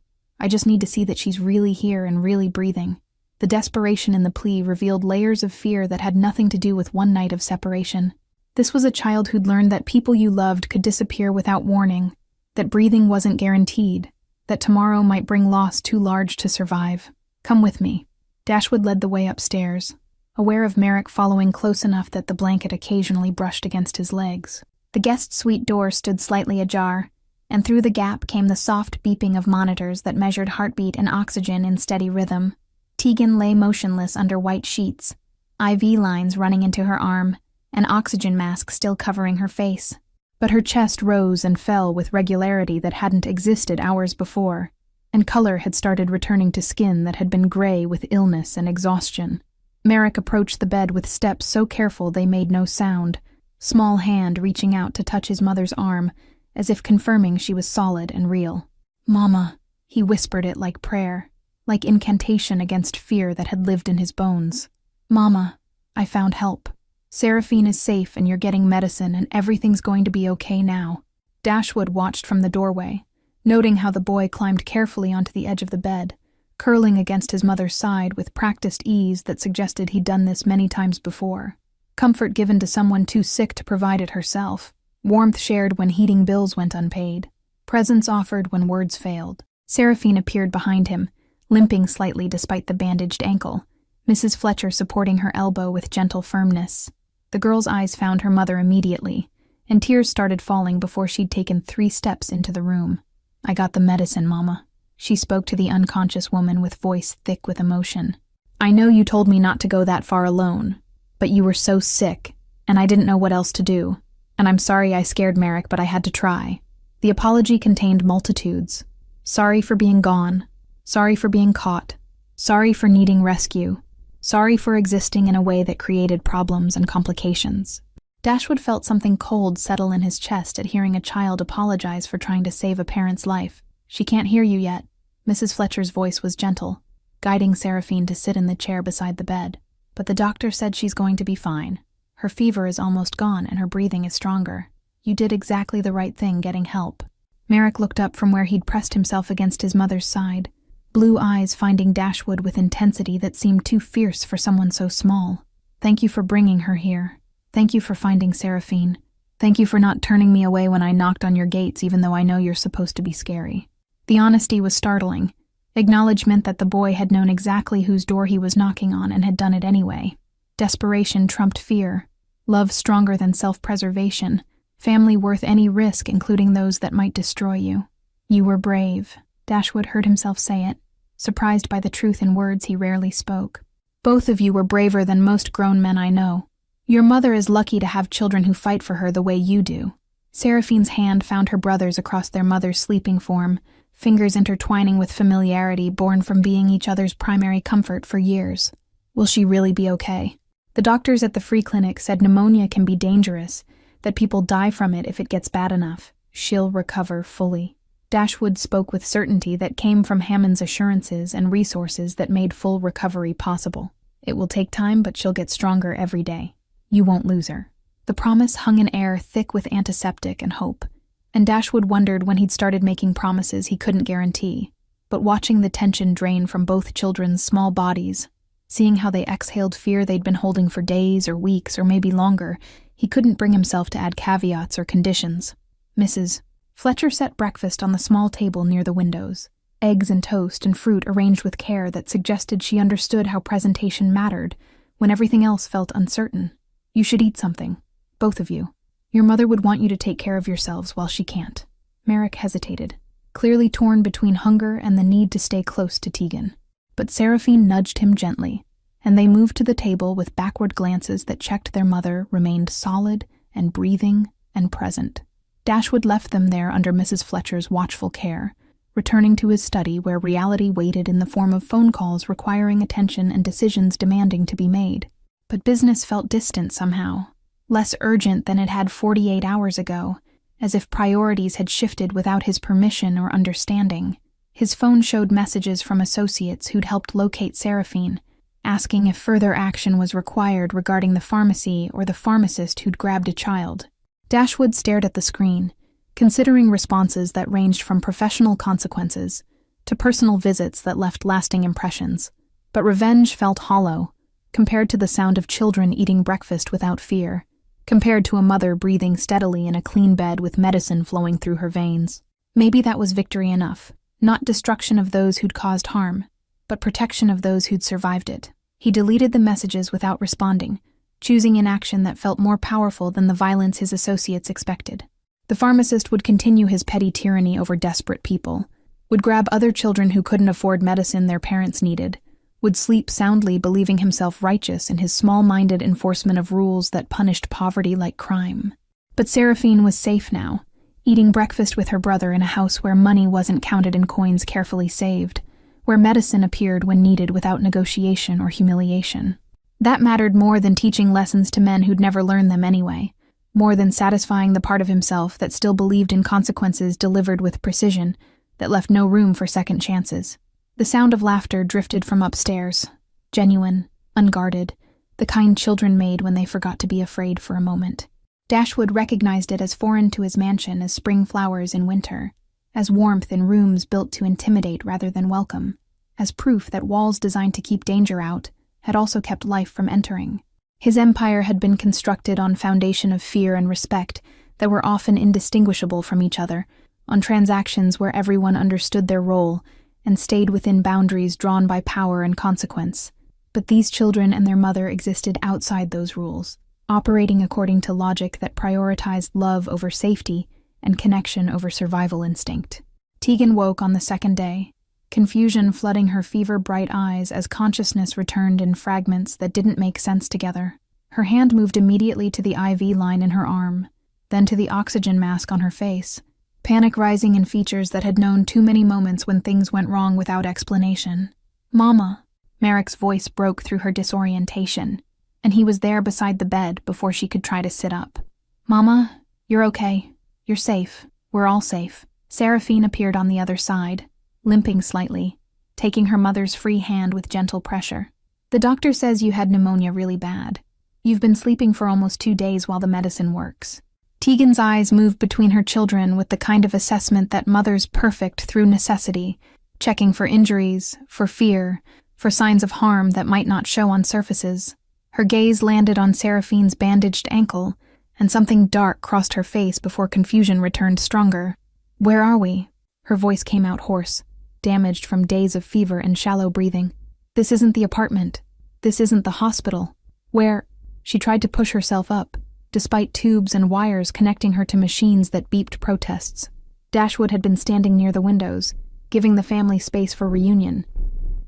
I just need to see that she's really here and really breathing. The desperation in the plea revealed layers of fear that had nothing to do with one night of separation. This was a child who'd learned that people you loved could disappear without warning, that breathing wasn't guaranteed, that tomorrow might bring loss too large to survive. Come with me. Dashwood led the way upstairs, aware of Merrick following close enough that the blanket occasionally brushed against his legs. The guest suite door stood slightly ajar, and through the gap came the soft beeping of monitors that measured heartbeat and oxygen in steady rhythm. Tegan lay motionless under white sheets, IV lines running into her arm, an oxygen mask still covering her face. But her chest rose and fell with regularity that hadn't existed hours before, and color had started returning to skin that had been gray with illness and exhaustion. Merrick approached the bed with steps so careful they made no sound, small hand reaching out to touch his mother's arm, as if confirming she was solid and real. Mama, he whispered it like prayer, like incantation against fear that had lived in his bones. Mama, I found help. Seraphine is safe and you're getting medicine and everything's going to be okay now. Dashwood watched from the doorway, noting how the boy climbed carefully onto the edge of the bed, curling against his mother's side with practiced ease that suggested he'd done this many times before. Comfort given to someone too sick to provide it herself. Warmth shared when heating bills went unpaid. Presence offered when words failed. Seraphine appeared behind him, limping slightly despite the bandaged ankle, Mrs. Fletcher supporting her elbow with gentle firmness. The girl's eyes found her mother immediately, and tears started falling before she'd taken 3 steps into the room. "I got the medicine, Mama." She spoke to the unconscious woman with voice thick with emotion. "I know you told me not to go that far alone, but you were so sick, and I didn't know what else to do. And I'm sorry I scared Merrick, but I had to try." The apology contained multitudes. Sorry for being gone. Sorry for being caught. Sorry for needing rescue. Sorry for existing in a way that created problems and complications. Dashwood felt something cold settle in his chest at hearing a child apologize for trying to save a parent's life. "She can't hear you yet." Mrs. Fletcher's voice was gentle, guiding Seraphine to sit in the chair beside the bed. "But the doctor said she's going to be fine. Her fever is almost gone and her breathing is stronger. You did exactly the right thing getting help." Merrick looked up from where he'd pressed himself against his mother's side, blue eyes finding Dashwood with intensity that seemed too fierce for someone so small. "Thank you for bringing her here. Thank you for finding Seraphine. Thank you for not turning me away when I knocked on your gates, even though I know you're supposed to be scary." The honesty was startling. Acknowledgement that the boy had known exactly whose door he was knocking on and had done it anyway. Desperation trumped fear. Love stronger than self-preservation. Family worth any risk, including those that might destroy you. "You were brave," Dashwood heard himself say it, surprised by the truth in words he rarely spoke. "Both of you were braver than most grown men I know. Your mother is lucky to have children who fight for her the way you do." Seraphine's hand found her brother's across their mother's sleeping form, fingers intertwining with familiarity born from being each other's primary comfort for years. "Will she really be okay?" The doctors at the free clinic said pneumonia can be dangerous, that people die from it if it gets bad enough. "She'll recover fully." Dashwood spoke with certainty that came from Hammond's assurances and resources that made full recovery possible. "It will take time, but she'll get stronger every day. You won't lose her." The promise hung in air thick with antiseptic and hope, and Dashwood wondered when he'd started making promises he couldn't guarantee. But watching the tension drain from both children's small bodies, seeing how they exhaled fear they'd been holding for days or weeks or maybe longer, he couldn't bring himself to add caveats or conditions. Mrs. Fletcher set breakfast on the small table near the windows, eggs and toast and fruit arranged with care that suggested she understood how presentation mattered when everything else felt uncertain. "You should eat something, both of you. Your mother would want you to take care of yourselves while she can't." Merrick hesitated, clearly torn between hunger and the need to stay close to Tegan. But Seraphine nudged him gently, and they moved to the table with backward glances that checked their mother remained solid and breathing and present. Dashwood left them there under Mrs. Fletcher's watchful care, returning to his study where reality waited in the form of phone calls requiring attention and decisions demanding to be made. But business felt distant somehow, less urgent than it had 48 hours ago, as if priorities had shifted without his permission or understanding. His phone showed messages from associates who'd helped locate Seraphine, asking if further action was required regarding the pharmacy or the pharmacist who'd grabbed a child. Dashwood stared at the screen, considering responses that ranged from professional consequences to personal visits that left lasting impressions. But revenge felt hollow, compared to the sound of children eating breakfast without fear, compared to a mother breathing steadily in a clean bed with medicine flowing through her veins. Maybe that was victory enough, not destruction of those who'd caused harm, but protection of those who'd survived it. He deleted the messages without responding, choosing inaction that felt more powerful than the violence his associates expected. The pharmacist would continue his petty tyranny over desperate people, would grab other children who couldn't afford medicine their parents needed, would sleep soundly believing himself righteous in his small-minded enforcement of rules that punished poverty like crime. But Seraphine was safe now, eating breakfast with her brother in a house where money wasn't counted in coins carefully saved, where medicine appeared when needed without negotiation or humiliation. That mattered more than teaching lessons to men who'd never learned them anyway, more than satisfying the part of himself that still believed in consequences delivered with precision, that left no room for second chances. The sound of laughter drifted from upstairs, genuine, unguarded, the kind children made when they forgot to be afraid for a moment. Dashwood recognized it as foreign to his mansion as spring flowers in winter, as warmth in rooms built to intimidate rather than welcome, as proof that walls designed to keep danger out had also kept life from entering. His empire had been constructed on foundation of fear and respect that were often indistinguishable from each other, on transactions where everyone understood their role and stayed within boundaries drawn by power and consequence. But these children and their mother existed outside those rules, operating according to logic that prioritized love over safety and connection over survival instinct. Tegan woke on the second day, confusion flooding her fever-bright eyes as consciousness returned in fragments that didn't make sense together. Her hand moved immediately to the IV line in her arm, then to the oxygen mask on her face, panic rising in features that had known too many moments when things went wrong without explanation. "Mama," Merrick's voice broke through her disorientation, and he was there beside the bed before she could try to sit up. "Mama, you're okay. You're safe. We're all safe." Seraphine appeared on the other side, limping slightly, taking her mother's free hand with gentle pressure. "The doctor says you had pneumonia really bad. You've been sleeping for almost 2 days while the medicine works." Tegan's eyes moved between her children with the kind of assessment that mothers perfect through necessity, checking for injuries, for fear, for signs of harm that might not show on surfaces. Her gaze landed on Seraphine's bandaged ankle, and something dark crossed her face before confusion returned stronger. "Where are we?" Her voice came out hoarse, damaged from days of fever and shallow breathing. "This isn't the apartment. This isn't the hospital. Where—" She tried to push herself up, despite tubes and wires connecting her to machines that beeped protests. Dashwood had been standing near the windows, giving the family space for reunion.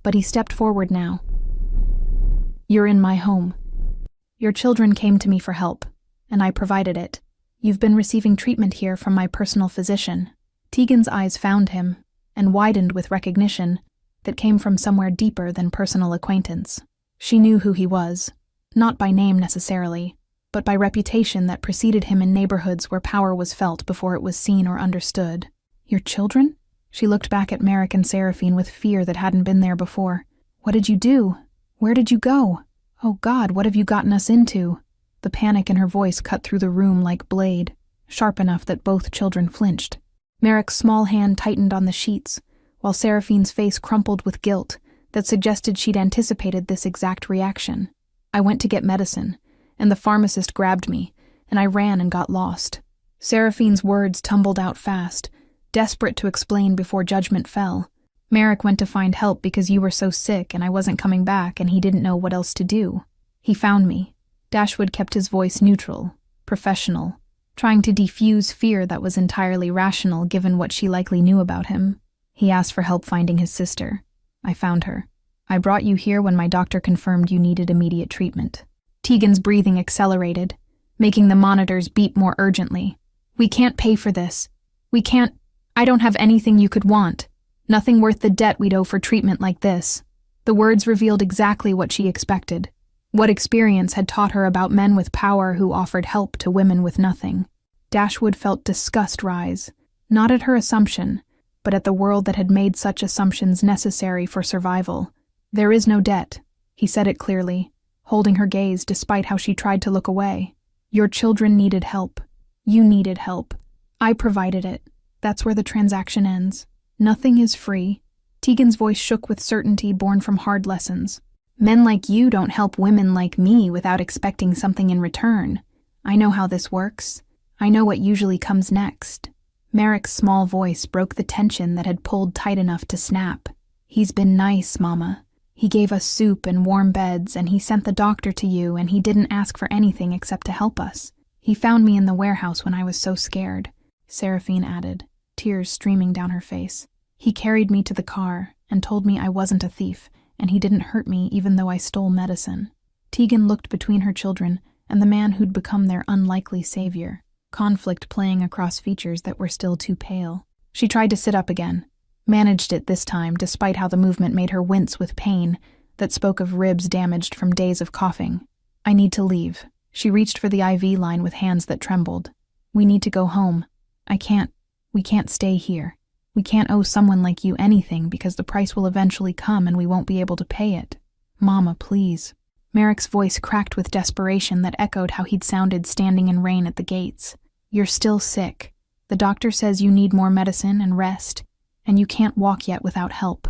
But he stepped forward now. "You're in my home. Your children came to me for help, and I provided it. You've been receiving treatment here from my personal physician." Tegan's eyes found him, and widened with recognition that came from somewhere deeper than personal acquaintance. She knew who he was, not by name necessarily, but by reputation that preceded him in neighborhoods where power was felt before it was seen or understood. "Your children?" She looked back at Merrick and Seraphine with fear that hadn't been there before. "What did you do? Where did you go? Oh God, what have you gotten us into?" The panic in her voice cut through the room like blade, sharp enough that both children flinched. Merrick's small hand tightened on the sheets, while Seraphine's face crumpled with guilt that suggested she'd anticipated this exact reaction. "I went to get medicine, and the pharmacist grabbed me, and I ran and got lost." Seraphine's words tumbled out fast, desperate to explain before judgment fell. "Merrick went to find help because you were so sick and I wasn't coming back and he didn't know what else to do. He found me." Dashwood kept his voice neutral, professional, trying to defuse fear that was entirely rational given what she likely knew about him. "He asked for help finding his sister. I found her. I brought you here when my doctor confirmed you needed immediate treatment." Tegan's breathing accelerated, making the monitors beep more urgently. "We can't pay for this. We can't— I don't have anything you could want. Nothing worth the debt we'd owe for treatment like this." The words revealed exactly what she expected, what experience had taught her about men with power who offered help to women with nothing. Dashwood felt disgust rise, not at her assumption, but at the world that had made such assumptions necessary for survival. "There is no debt," he said it clearly, holding her gaze despite how she tried to look away. "Your children needed help. You needed help. I provided it. That's where the transaction ends. Nothing is free." Tegan's voice shook with certainty born from hard lessons. "Men like you don't help women like me without expecting something in return. I know how this works. I know what usually comes next." Merrick's small voice broke the tension that had pulled tight enough to snap. "He's been nice, Mama. He gave us soup and warm beds, and he sent the doctor to you, and he didn't ask for anything except to help us. He found me in the warehouse when I was so scared," Seraphine added, tears streaming down her face. "He carried me to the car and told me I wasn't a thief, and he didn't hurt me even though I stole medicine." Tegan looked between her children and the man who'd become their unlikely savior, conflict playing across features that were still too pale. She tried to sit up again, managed it this time despite how the movement made her wince with pain that spoke of ribs damaged from days of coughing. "I need to leave." She reached for the IV line with hands that trembled. "We need to go home. We can't stay here. We can't owe someone like you anything because the price will eventually come and we won't be able to pay it. Mama, please." Merrick's voice cracked with desperation that echoed how he'd sounded standing in rain at the gates. "You're still sick. The doctor says you need more medicine and rest, and you can't walk yet without help."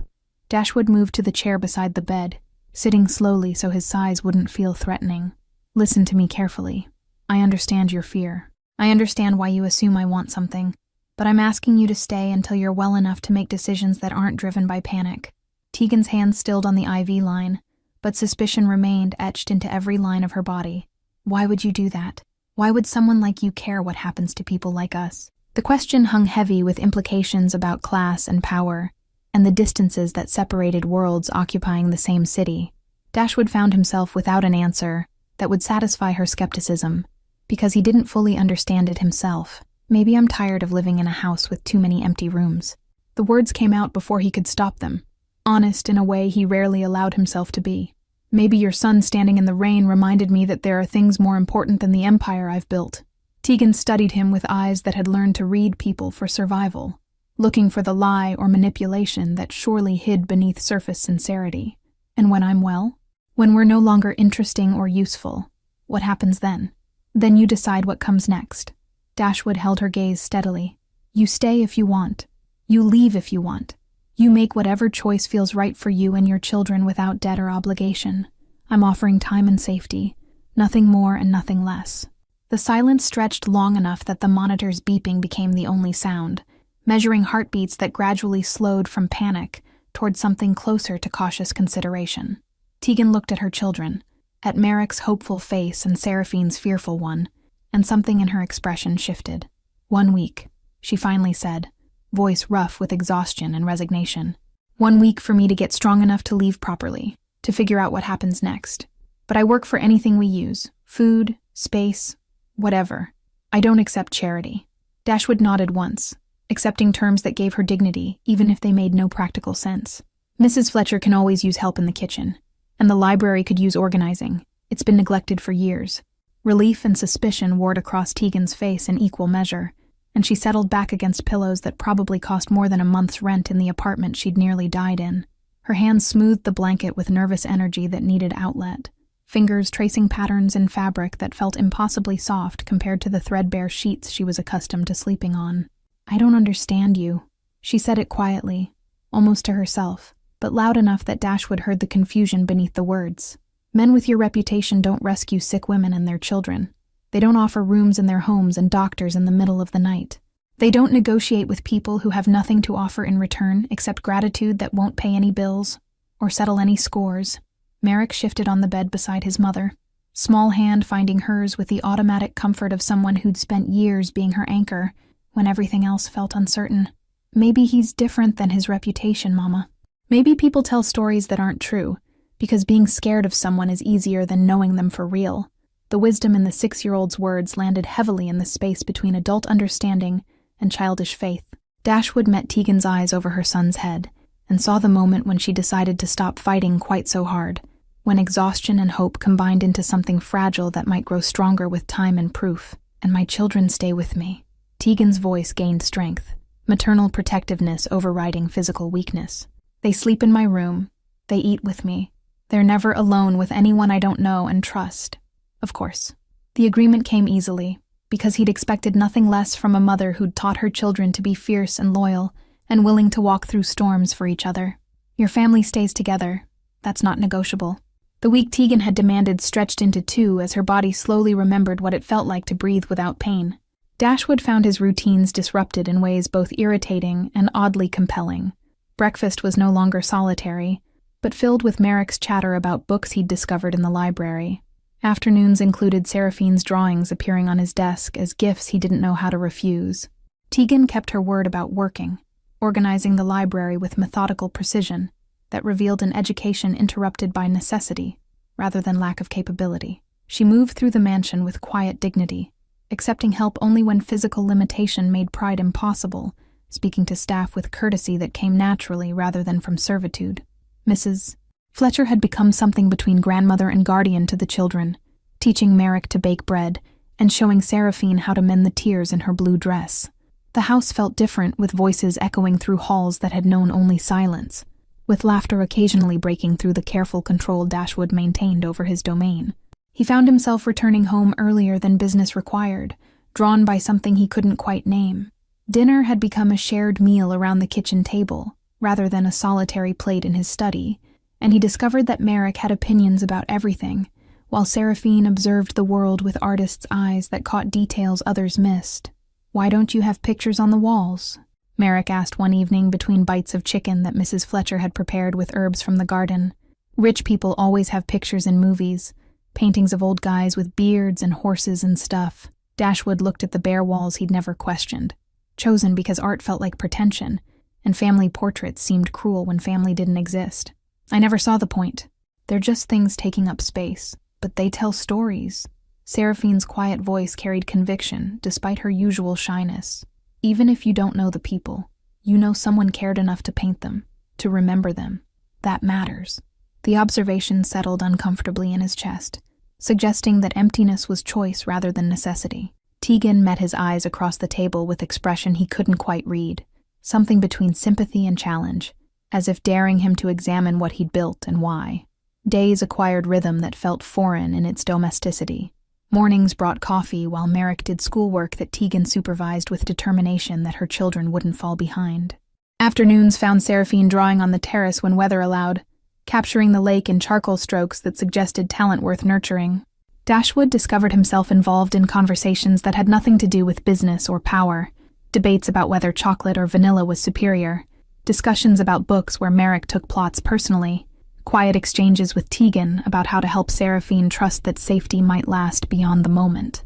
Dashwood moved to the chair beside the bed, sitting slowly so his size wouldn't feel threatening. Listen to me carefully. I understand your fear. I understand why you assume I want something, but I'm asking you to stay until you're well enough to make decisions that aren't driven by panic. Tegan's hand stilled on the IV line, but suspicion remained etched into every line of her body. Why would you do that? Why would someone like you care what happens to people like us? The question hung heavy with implications about class and power, and the distances that separated worlds occupying the same city. Dashwood found himself without an answer that would satisfy her skepticism, because he didn't fully understand it himself. Maybe I'm tired of living in a house with too many empty rooms. The words came out before he could stop them, honest in a way he rarely allowed himself to be. Maybe your son standing in the rain reminded me that there are things more important than the empire I've built. Tegan studied him with eyes that had learned to read people for survival, looking for the lie or manipulation that surely hid beneath surface sincerity. And when I'm well? When we're no longer interesting or useful, what happens then? Then you decide what comes next. Dashwood held her gaze steadily. You stay if you want. You leave if you want. You make whatever choice feels right for you and your children without debt or obligation. I'm offering time and safety, nothing more and nothing less. The silence stretched long enough that the monitor's beeping became the only sound, measuring heartbeats that gradually slowed from panic toward something closer to cautious consideration. Tegan looked at her children, at Merrick's hopeful face and Seraphine's fearful one, and something in her expression shifted. 1 week, she finally said, voice rough with exhaustion and resignation. 1 week for me to get strong enough to leave properly, to figure out what happens next. But I work for anything we use, food, space, whatever. I don't accept charity. Dashwood nodded once, accepting terms that gave her dignity, even if they made no practical sense. Mrs. Fletcher can always use help in the kitchen, and the library could use organizing. It's been neglected for years. Relief and suspicion warred across Tegan's face in equal measure, and she settled back against pillows that probably cost more than a month's rent in the apartment she'd nearly died in. Her hands smoothed the blanket with nervous energy that needed outlet, fingers tracing patterns in fabric that felt impossibly soft compared to the threadbare sheets she was accustomed to sleeping on. I don't understand you. She said it quietly, almost to herself, but loud enough that Dashwood heard the confusion beneath the words. Men with your reputation don't rescue sick women and their children. They don't offer rooms in their homes and doctors in the middle of the night. They don't negotiate with people who have nothing to offer in return except gratitude that won't pay any bills or settle any scores. Merrick shifted on the bed beside his mother, small hand finding hers with the automatic comfort of someone who'd spent years being her anchor when everything else felt uncertain. Maybe he's different than his reputation, Mama. Maybe people tell stories that aren't true, because being scared of someone is easier than knowing them for real. The wisdom in the 6-year-old's words landed heavily in the space between adult understanding and childish faith. Dashwood met Tegan's eyes over her son's head, and saw the moment when she decided to stop fighting quite so hard, when exhaustion and hope combined into something fragile that might grow stronger with time and proof. And my children stay with me. Tegan's voice gained strength, maternal protectiveness overriding physical weakness. They sleep in my room. They eat with me. They're never alone with anyone I don't know and trust. Of course. The agreement came easily, because he'd expected nothing less from a mother who'd taught her children to be fierce and loyal, and willing to walk through storms for each other. Your family stays together. That's not negotiable. The week Tegan had demanded stretched into 2 as her body slowly remembered what it felt like to breathe without pain. Dashwood found his routines disrupted in ways both irritating and oddly compelling. Breakfast was no longer solitary, but filled with Merrick's chatter about books he'd discovered in the library. Afternoons included Seraphine's drawings appearing on his desk as gifts he didn't know how to refuse. Tegan kept her word about working, organizing the library with methodical precision that revealed an education interrupted by necessity rather than lack of capability. She moved through the mansion with quiet dignity, accepting help only when physical limitation made pride impossible, speaking to staff with courtesy that came naturally rather than from servitude. Mrs. Fletcher had become something between grandmother and guardian to the children, teaching Merrick to bake bread and showing Seraphine how to mend the tears in her blue dress. The house felt different, with voices echoing through halls that had known only silence, with laughter occasionally breaking through the careful control Dashwood maintained over his domain. He found himself returning home earlier than business required, drawn by something he couldn't quite name. Dinner had become a shared meal around the kitchen table, rather than a solitary plate in his study, and he discovered that Merrick had opinions about everything, while Seraphine observed the world with artist's eyes that caught details others missed. "Why don't you have pictures on the walls?" Merrick asked one evening between bites of chicken that Mrs. Fletcher had prepared with herbs from the garden. Rich people always have pictures in movies, paintings of old guys with beards and horses and stuff. Dashwood looked at the bare walls he'd never questioned, chosen because art felt like pretension, and family portraits seemed cruel when family didn't exist. "I never saw the point. They're just things taking up space, but they tell stories." Seraphine's quiet voice carried conviction, despite her usual shyness. "Even if you don't know the people, you know someone cared enough to paint them, to remember them. That matters." The observation settled uncomfortably in his chest, suggesting that emptiness was choice rather than necessity. Tegan met his eyes across the table with expression he couldn't quite read, something between sympathy and challenge, as if daring him to examine what he'd built and why. Days acquired rhythm that felt foreign in its domesticity. Mornings brought coffee while Merrick did schoolwork that Tegan supervised with determination that her children wouldn't fall behind. Afternoons found Seraphine drawing on the terrace when weather allowed, capturing the lake in charcoal strokes that suggested talent worth nurturing. Dashwood discovered himself involved in conversations that had nothing to do with business or power, debates about whether chocolate or vanilla was superior, discussions about books where Merrick took plots personally, quiet exchanges with Tegan about how to help Seraphine trust that safety might last beyond the moment.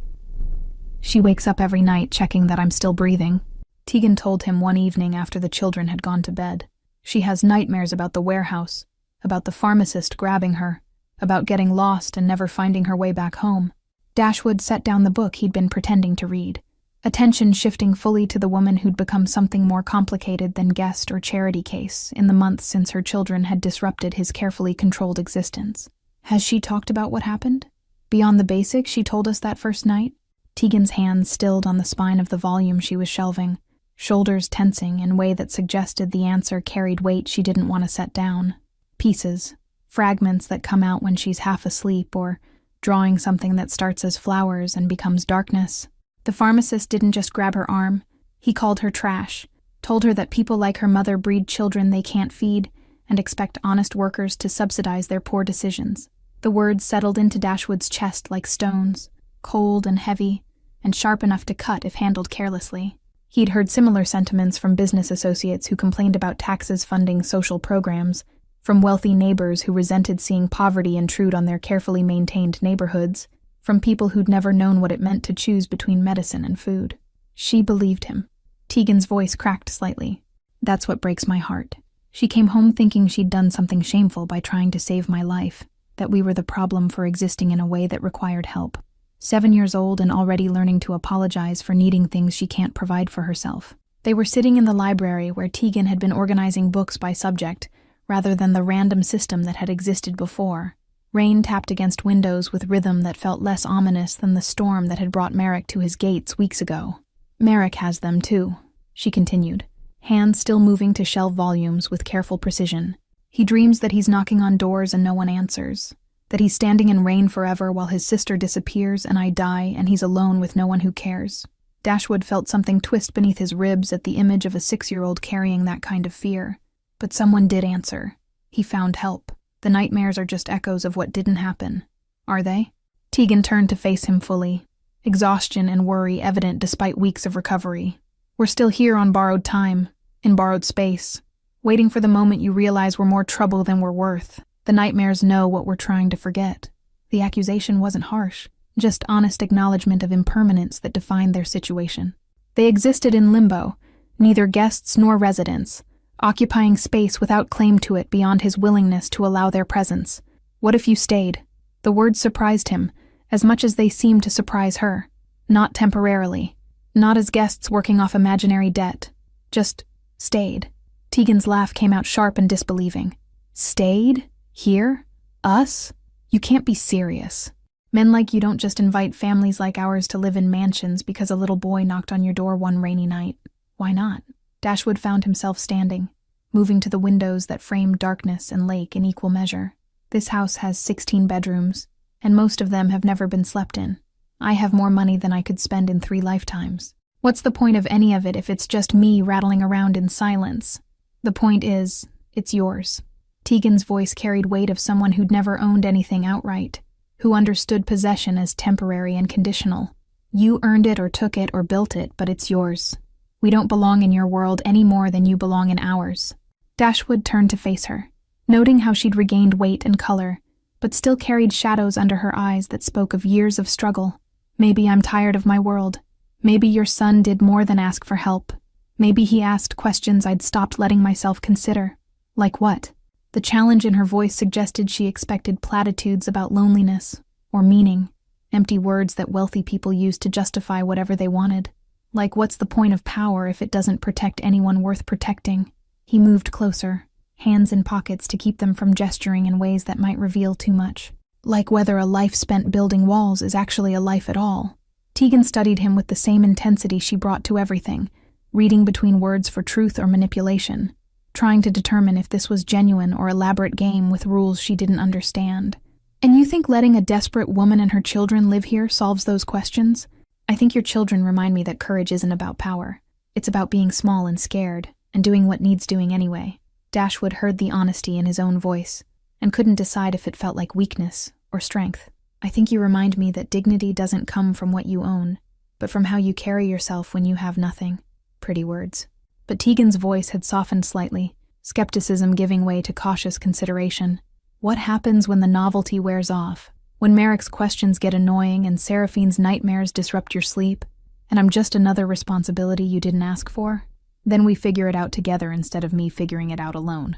"She wakes up every night checking that I'm still breathing," Tegan told him one evening after the children had gone to bed. "She has nightmares about the warehouse, about the pharmacist grabbing her, about getting lost and never finding her way back home." Dashwood set down the book he'd been pretending to read, attention shifting fully to the woman who'd become something more complicated than guest or charity case in the months since her children had disrupted his carefully controlled existence. "Has she talked about what happened? Beyond the basics she told us that first night?" Tegan's hands stilled on the spine of the volume she was shelving, shoulders tensing in a way that suggested the answer carried weight she didn't want to set down. Pieces, fragments that come out when she's half asleep, or drawing something that starts as flowers and becomes darkness. The pharmacist didn't just grab her arm. He called her trash, told her that people like her mother breed children they can't feed and expect honest workers to subsidize their poor decisions. The words settled into Dashwood's chest like stones, cold and heavy, and sharp enough to cut if handled carelessly. He'd heard similar sentiments from business associates who complained about taxes funding social programs, from wealthy neighbors who resented seeing poverty intrude on their carefully maintained neighborhoods, from people who'd never known what it meant to choose between medicine and food. She believed him. Tegan's voice cracked slightly. "That's what breaks my heart. She came home thinking she'd done something shameful by trying to save my life, that we were the problem for existing in a way that required help. 7 years old and already learning to apologize for needing things she can't provide for herself." They were sitting in the library where Tegan had been organizing books by subject, rather than the random system that had existed before. Rain tapped against windows with rhythm that felt less ominous than the storm that had brought Merrick to his gates weeks ago. "Merrick has them too," she continued, hands still moving to shelve volumes with careful precision. "He dreams that he's knocking on doors and no one answers, that he's standing in rain forever while his sister disappears and I die and he's alone with no one who cares." Dashwood felt something twist beneath his ribs at the image of a 6-year-old carrying that kind of fear. But someone did answer. He found help. The nightmares are just echoes of what didn't happen. Are they? Tegan turned to face him fully, exhaustion and worry evident despite weeks of recovery. "We're still here on borrowed time, in borrowed space, waiting for the moment you realize we're more trouble than we're worth. The nightmares know what we're trying to forget." The accusation wasn't harsh, just honest acknowledgement of impermanence that defined their situation. They existed in limbo, neither guests nor residents, occupying space without claim to it beyond his willingness to allow their presence. "What if you stayed?" The words surprised him, as much as they seemed to surprise her. Not temporarily, not as guests working off imaginary debt. Just stayed. Tegan's laugh came out sharp and disbelieving. "Stayed? Here? Us? You can't be serious. Men like you don't just invite families like ours to live in mansions because a little boy knocked on your door one rainy night. Why not?" Dashwood found himself standing, moving to the windows that framed darkness and lake in equal measure. "This house has 16 bedrooms, and most of them have never been slept in. I have more money than I could spend in 3 lifetimes. What's the point of any of it if it's just me rattling around in silence? The point is, it's yours." Tegan's voice carried weight of someone who'd never owned anything outright, who understood possession as temporary and conditional. You earned it or took it or built it, but it's yours. We don't belong in your world any more than you belong in ours. Dashwood turned to face her, noting how she'd regained weight and color, but still carried shadows under her eyes that spoke of years of struggle. Maybe I'm tired of my world. Maybe your son did more than ask for help. Maybe he asked questions I'd stopped letting myself consider. Like what? The challenge in her voice suggested she expected platitudes about loneliness or meaning, empty words that wealthy people use to justify whatever they wanted. Like, what's the point of power if it doesn't protect anyone worth protecting? He moved closer, hands in pockets to keep them from gesturing in ways that might reveal too much. Like whether a life spent building walls is actually a life at all. Tegan studied him with the same intensity she brought to everything, reading between words for truth or manipulation, trying to determine if this was genuine or elaborate game with rules she didn't understand. And you think letting a desperate woman and her children live here solves those questions? I think your children remind me that courage isn't about power. It's about being small and scared, and doing what needs doing anyway. Dashwood heard the honesty in his own voice, and couldn't decide if it felt like weakness or strength. I think you remind me that dignity doesn't come from what you own, but from how you carry yourself when you have nothing. Pretty words. But Tegan's voice had softened slightly, skepticism giving way to cautious consideration. What happens when the novelty wears off? When Merrick's questions get annoying and Seraphine's nightmares disrupt your sleep, and I'm just another responsibility you didn't ask for? Then we figure it out together instead of me figuring it out alone.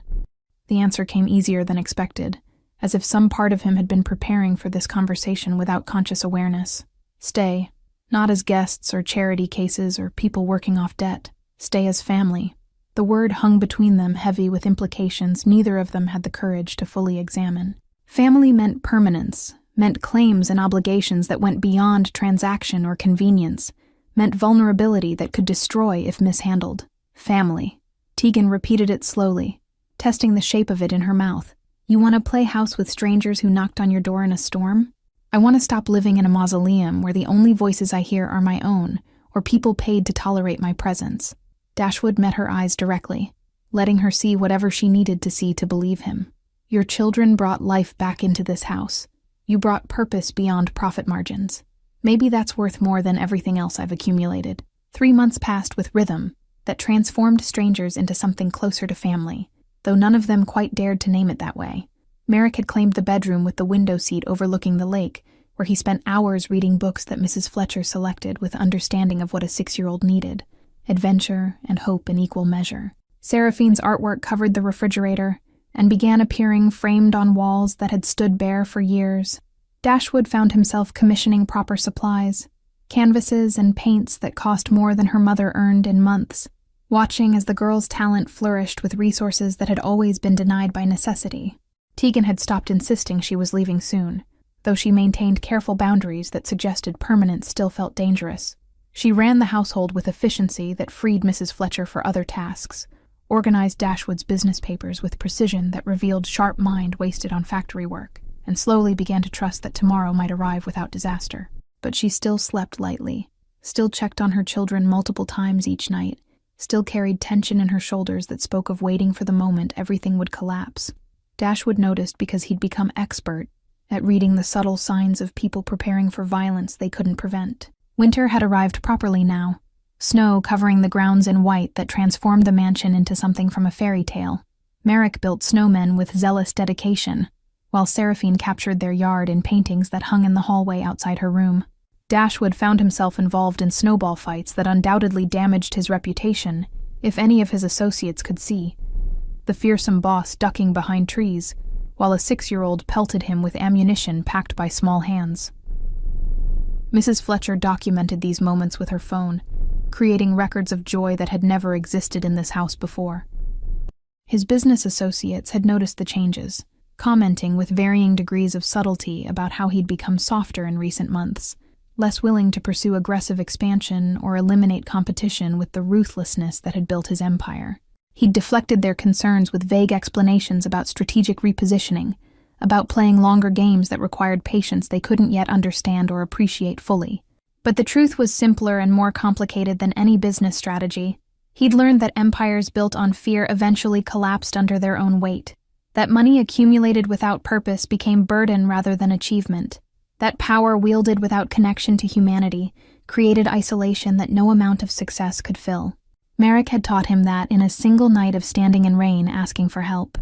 The answer came easier than expected, as if some part of him had been preparing for this conversation without conscious awareness. Stay, not as guests or charity cases or people working off debt. Stay as family. The word hung between them, heavy with implications neither of them had the courage to fully examine. Family meant permanence, meant claims and obligations that went beyond transaction or convenience, meant vulnerability that could destroy if mishandled. Family. Tegan repeated it slowly, testing the shape of it in her mouth. You want to play house with strangers who knocked on your door in a storm? I want to stop living in a mausoleum where the only voices I hear are my own, or people paid to tolerate my presence. Dashwood met her eyes directly, letting her see whatever she needed to see to believe him. Your children brought life back into this house. You brought purpose beyond profit margins. Maybe that's worth more than everything else I've accumulated. 3 months passed with rhythm that transformed strangers into something closer to family, though none of them quite dared to name it that way. Merrick had claimed the bedroom with the window seat overlooking the lake, where he spent hours reading books that Mrs. Fletcher selected with understanding of what a 6-year-old needed. Adventure and hope in equal measure. Seraphine's artwork covered the refrigerator and began appearing framed on walls that had stood bare for years. Dashwood found himself commissioning proper supplies, canvases and paints that cost more than her mother earned in months, watching as the girl's talent flourished with resources that had always been denied by necessity. Tegan had stopped insisting she was leaving soon, though she maintained careful boundaries that suggested permanence still felt dangerous. She ran the household with efficiency that freed Mrs. Fletcher for other tasks, organized Dashwood's business papers with precision that revealed sharp mind wasted on factory work, and slowly began to trust that tomorrow might arrive without disaster. But she still slept lightly, still checked on her children multiple times each night, still carried tension in her shoulders that spoke of waiting for the moment everything would collapse. Dashwood noticed because he'd become expert at reading the subtle signs of people preparing for violence they couldn't prevent. Winter had arrived properly now, snow covering the grounds in white that transformed the mansion into something from a fairy tale. Merrick built snowmen with zealous dedication, while Seraphine captured their yard in paintings that hung in the hallway outside her room. Dashwood found himself involved in snowball fights that undoubtedly damaged his reputation, if any of his associates could see. The fearsome boss ducking behind trees, while a 6-year-old pelted him with ammunition packed by small hands. Mrs. Fletcher documented these moments with her phone, creating records of joy that had never existed in this house before. His business associates had noticed the changes, commenting with varying degrees of subtlety about how he'd become softer in recent months, less willing to pursue aggressive expansion or eliminate competition with the ruthlessness that had built his empire. He'd deflected their concerns with vague explanations about strategic repositioning, about playing longer games that required patience they couldn't yet understand or appreciate fully. But the truth was simpler and more complicated than any business strategy. He'd learned that empires built on fear eventually collapsed under their own weight, that money accumulated without purpose became burden rather than achievement, That power, wielded without connection to humanity, created isolation that no amount of success could fill. Merrick had taught him that in a single night of standing in rain asking for help.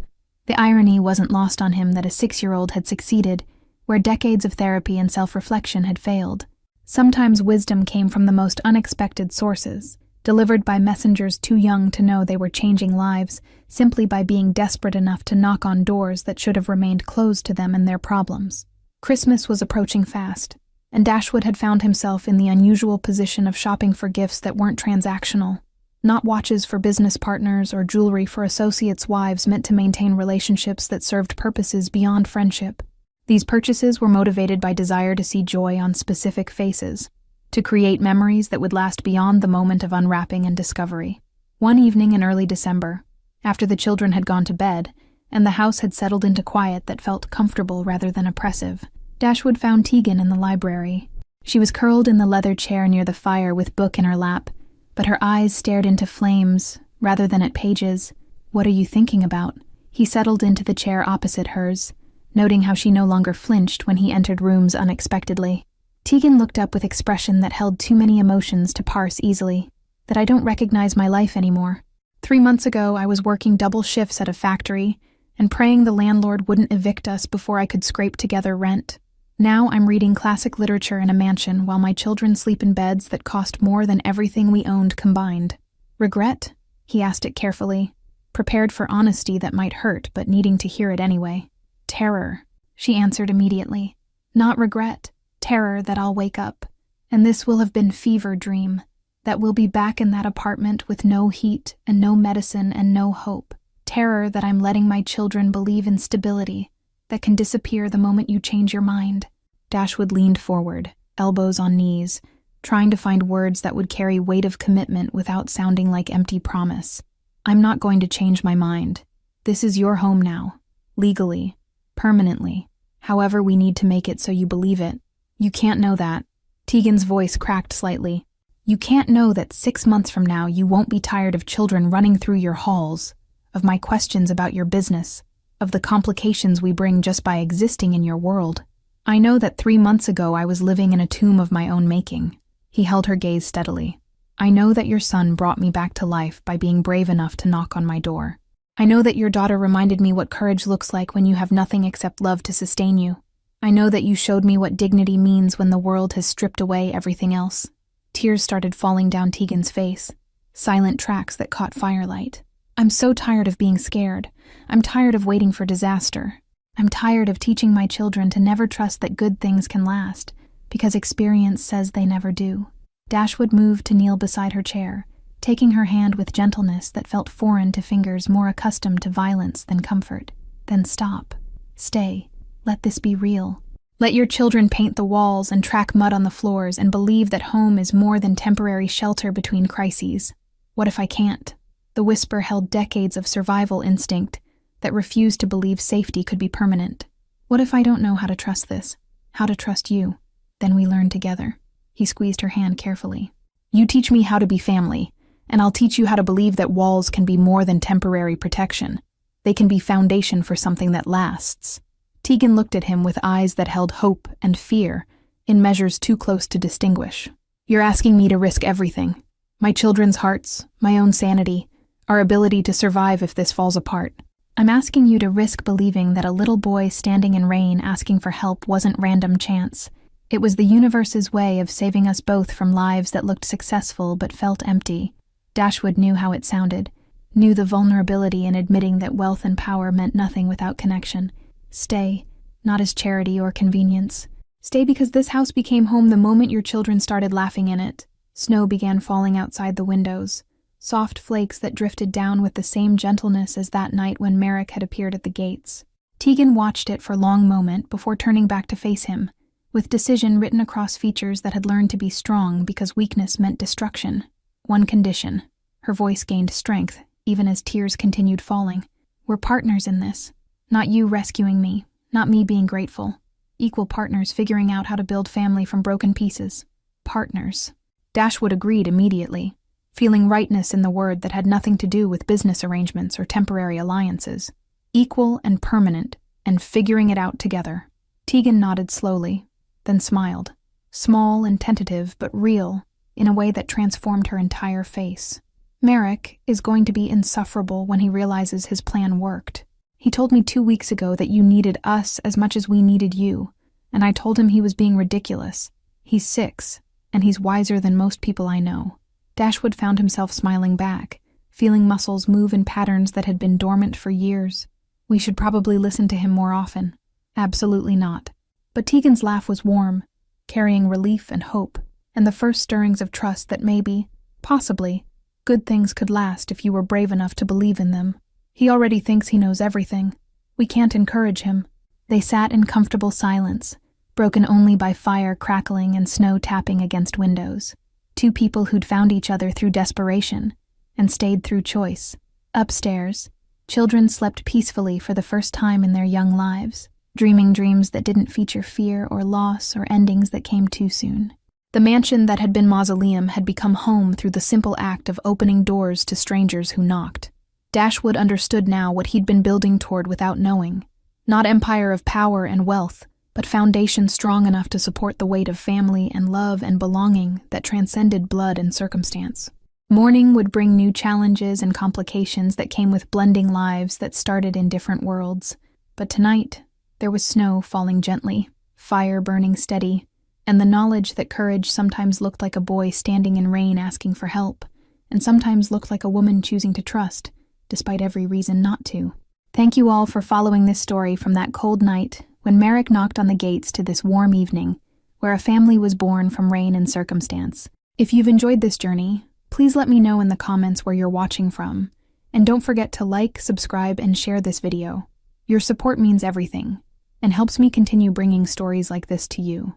The irony wasn't lost on him that a 6-year-old had succeeded where decades of therapy and self-reflection had failed. Sometimes wisdom came from the most unexpected sources, delivered by messengers too young to know they were changing lives simply by being desperate enough to knock on doors that should have remained closed to them and their problems. Christmas was approaching fast, and Dashwood had found himself in the unusual position of shopping for gifts that weren't transactional. Not watches for business partners or jewelry for associates' wives meant to maintain relationships that served purposes beyond friendship. These purchases were motivated by desire to see joy on specific faces, to create memories that would last beyond the moment of unwrapping and discovery. One evening in early December, after the children had gone to bed, and the house had settled into quiet that felt comfortable rather than oppressive, Dashwood found Tegan in the library. She was curled in the leather chair near the fire with book in her lap, but her eyes stared into flames rather than at pages. "What are you thinking about?" He settled into the chair opposite hers, noting how she no longer flinched when he entered rooms unexpectedly. Tegan looked up with expression that held too many emotions to parse easily. "That I don't recognize my life anymore. 3 months ago, I was working double shifts at a factory and praying the landlord wouldn't evict us before I could scrape together rent. Now I'm reading classic literature in a mansion while my children sleep in beds that cost more than everything we owned combined." "Regret?" He asked it carefully, prepared for honesty that might hurt but needing to hear it anyway. "Terror," she answered immediately. "Not regret. Terror that I'll wake up, and this will have been fever dream, that we'll be back in that apartment with no heat and no medicine and no hope. Terror that I'm letting my children believe in stability, that can disappear the moment you change your mind." Dashwood leaned forward, elbows on knees, trying to find words that would carry weight of commitment without sounding like empty promise. "I'm not going to change my mind. This is your home now, legally, permanently, however we need to make it so you believe it. You can't know that." Tegan's voice cracked slightly. "You can't know that 6 months from now you won't be tired of children running through your halls, of my questions about your business, of the complications we bring just by existing in your world. I know that 3 months ago I was living in a tomb of my own making." He held her gaze steadily. "I know that your son brought me back to life by being brave enough to knock on my door. I know that your daughter reminded me what courage looks like when you have nothing except love to sustain you. I know that you showed me what dignity means when the world has stripped away everything else." Tears started falling down Tegan's face, silent tracks that caught firelight. "I'm so tired of being scared. I'm tired of waiting for disaster. I'm tired of teaching my children to never trust that good things can last, because experience says they never do." Dashwood moved to kneel beside her chair, taking her hand with gentleness that felt foreign to fingers more accustomed to violence than comfort. "Then stop. Stay. Let this be real. Let your children paint the walls and track mud on the floors and believe that home is more than temporary shelter between crises. What if I can't?" The whisper held decades of survival instinct that refused to believe safety could be permanent. "What if I don't know how to trust this? How to trust you? Then we learn together." He squeezed her hand carefully. "You teach me how to be family, and I'll teach you how to believe that walls can be more than temporary protection. They can be foundation for something that lasts." Tegan looked at him with eyes that held hope and fear, in measures too close to distinguish. "You're asking me to risk everything. My children's hearts, my own sanity, our ability to survive if this falls apart. I'm asking you to risk believing that a little boy standing in rain asking for help wasn't random chance. It was the universe's way of saving us both from lives that looked successful but felt empty." Dashwood knew how it sounded, knew the vulnerability in admitting that wealth and power meant nothing without connection. "Stay, not as charity or convenience. Stay because this house became home the moment your children started laughing in it." Snow began falling outside the windows, soft flakes that drifted down with the same gentleness as that night when Merrick had appeared at the gates. Tegan watched it for a long moment before turning back to face him, with decision written across features that had learned to be strong because weakness meant destruction. "One condition." Her voice gained strength, even as tears continued falling. "We're partners in this. Not you rescuing me, not me being grateful. Equal partners figuring out how to build family from broken pieces. Partners." Dashwood agreed immediately, feeling rightness in the word that had nothing to do with business arrangements or temporary alliances. Equal and permanent, and figuring it out together. Tegan nodded slowly, then smiled. Small and tentative, but real, in a way that transformed her entire face. Merrick is going to be insufferable when he realizes his plan worked. He told me 2 weeks ago that you needed us as much as we needed you, and I told him he was being ridiculous. He's 6, and he's wiser than most people I know. Dashwood found himself smiling back, feeling muscles move in patterns that had been dormant for years. We should probably listen to him more often. Absolutely not. But Tegan's laugh was warm, carrying relief and hope, and the first stirrings of trust that maybe, possibly, good things could last if you were brave enough to believe in them. He already thinks he knows everything. We can't encourage him. They sat in comfortable silence, broken only by fire crackling and snow tapping against windows. Two people who'd found each other through desperation and stayed through choice. Upstairs, children slept peacefully for the first time in their young lives, dreaming dreams that didn't feature fear or loss or endings that came too soon. The mansion that had been mausoleum had become home through the simple act of opening doors to strangers who knocked. Dashwood understood now what he'd been building toward without knowing. Not empire of power and wealth, but foundation strong enough to support the weight of family and love and belonging that transcended blood and circumstance. Morning would bring new challenges and complications that came with blending lives that started in different worlds. But tonight, there was snow falling gently, fire burning steady, and the knowledge that courage sometimes looked like a boy standing in rain asking for help, and sometimes looked like a woman choosing to trust, despite every reason not to. Thank you all for following this story from that cold night when Merrick knocked on the gates to this warm evening, where a family was born from rain and circumstance. If you've enjoyed this journey, please let me know in the comments where you're watching from, and don't forget to like, subscribe, and share this video. Your support means everything, and helps me continue bringing stories like this to you.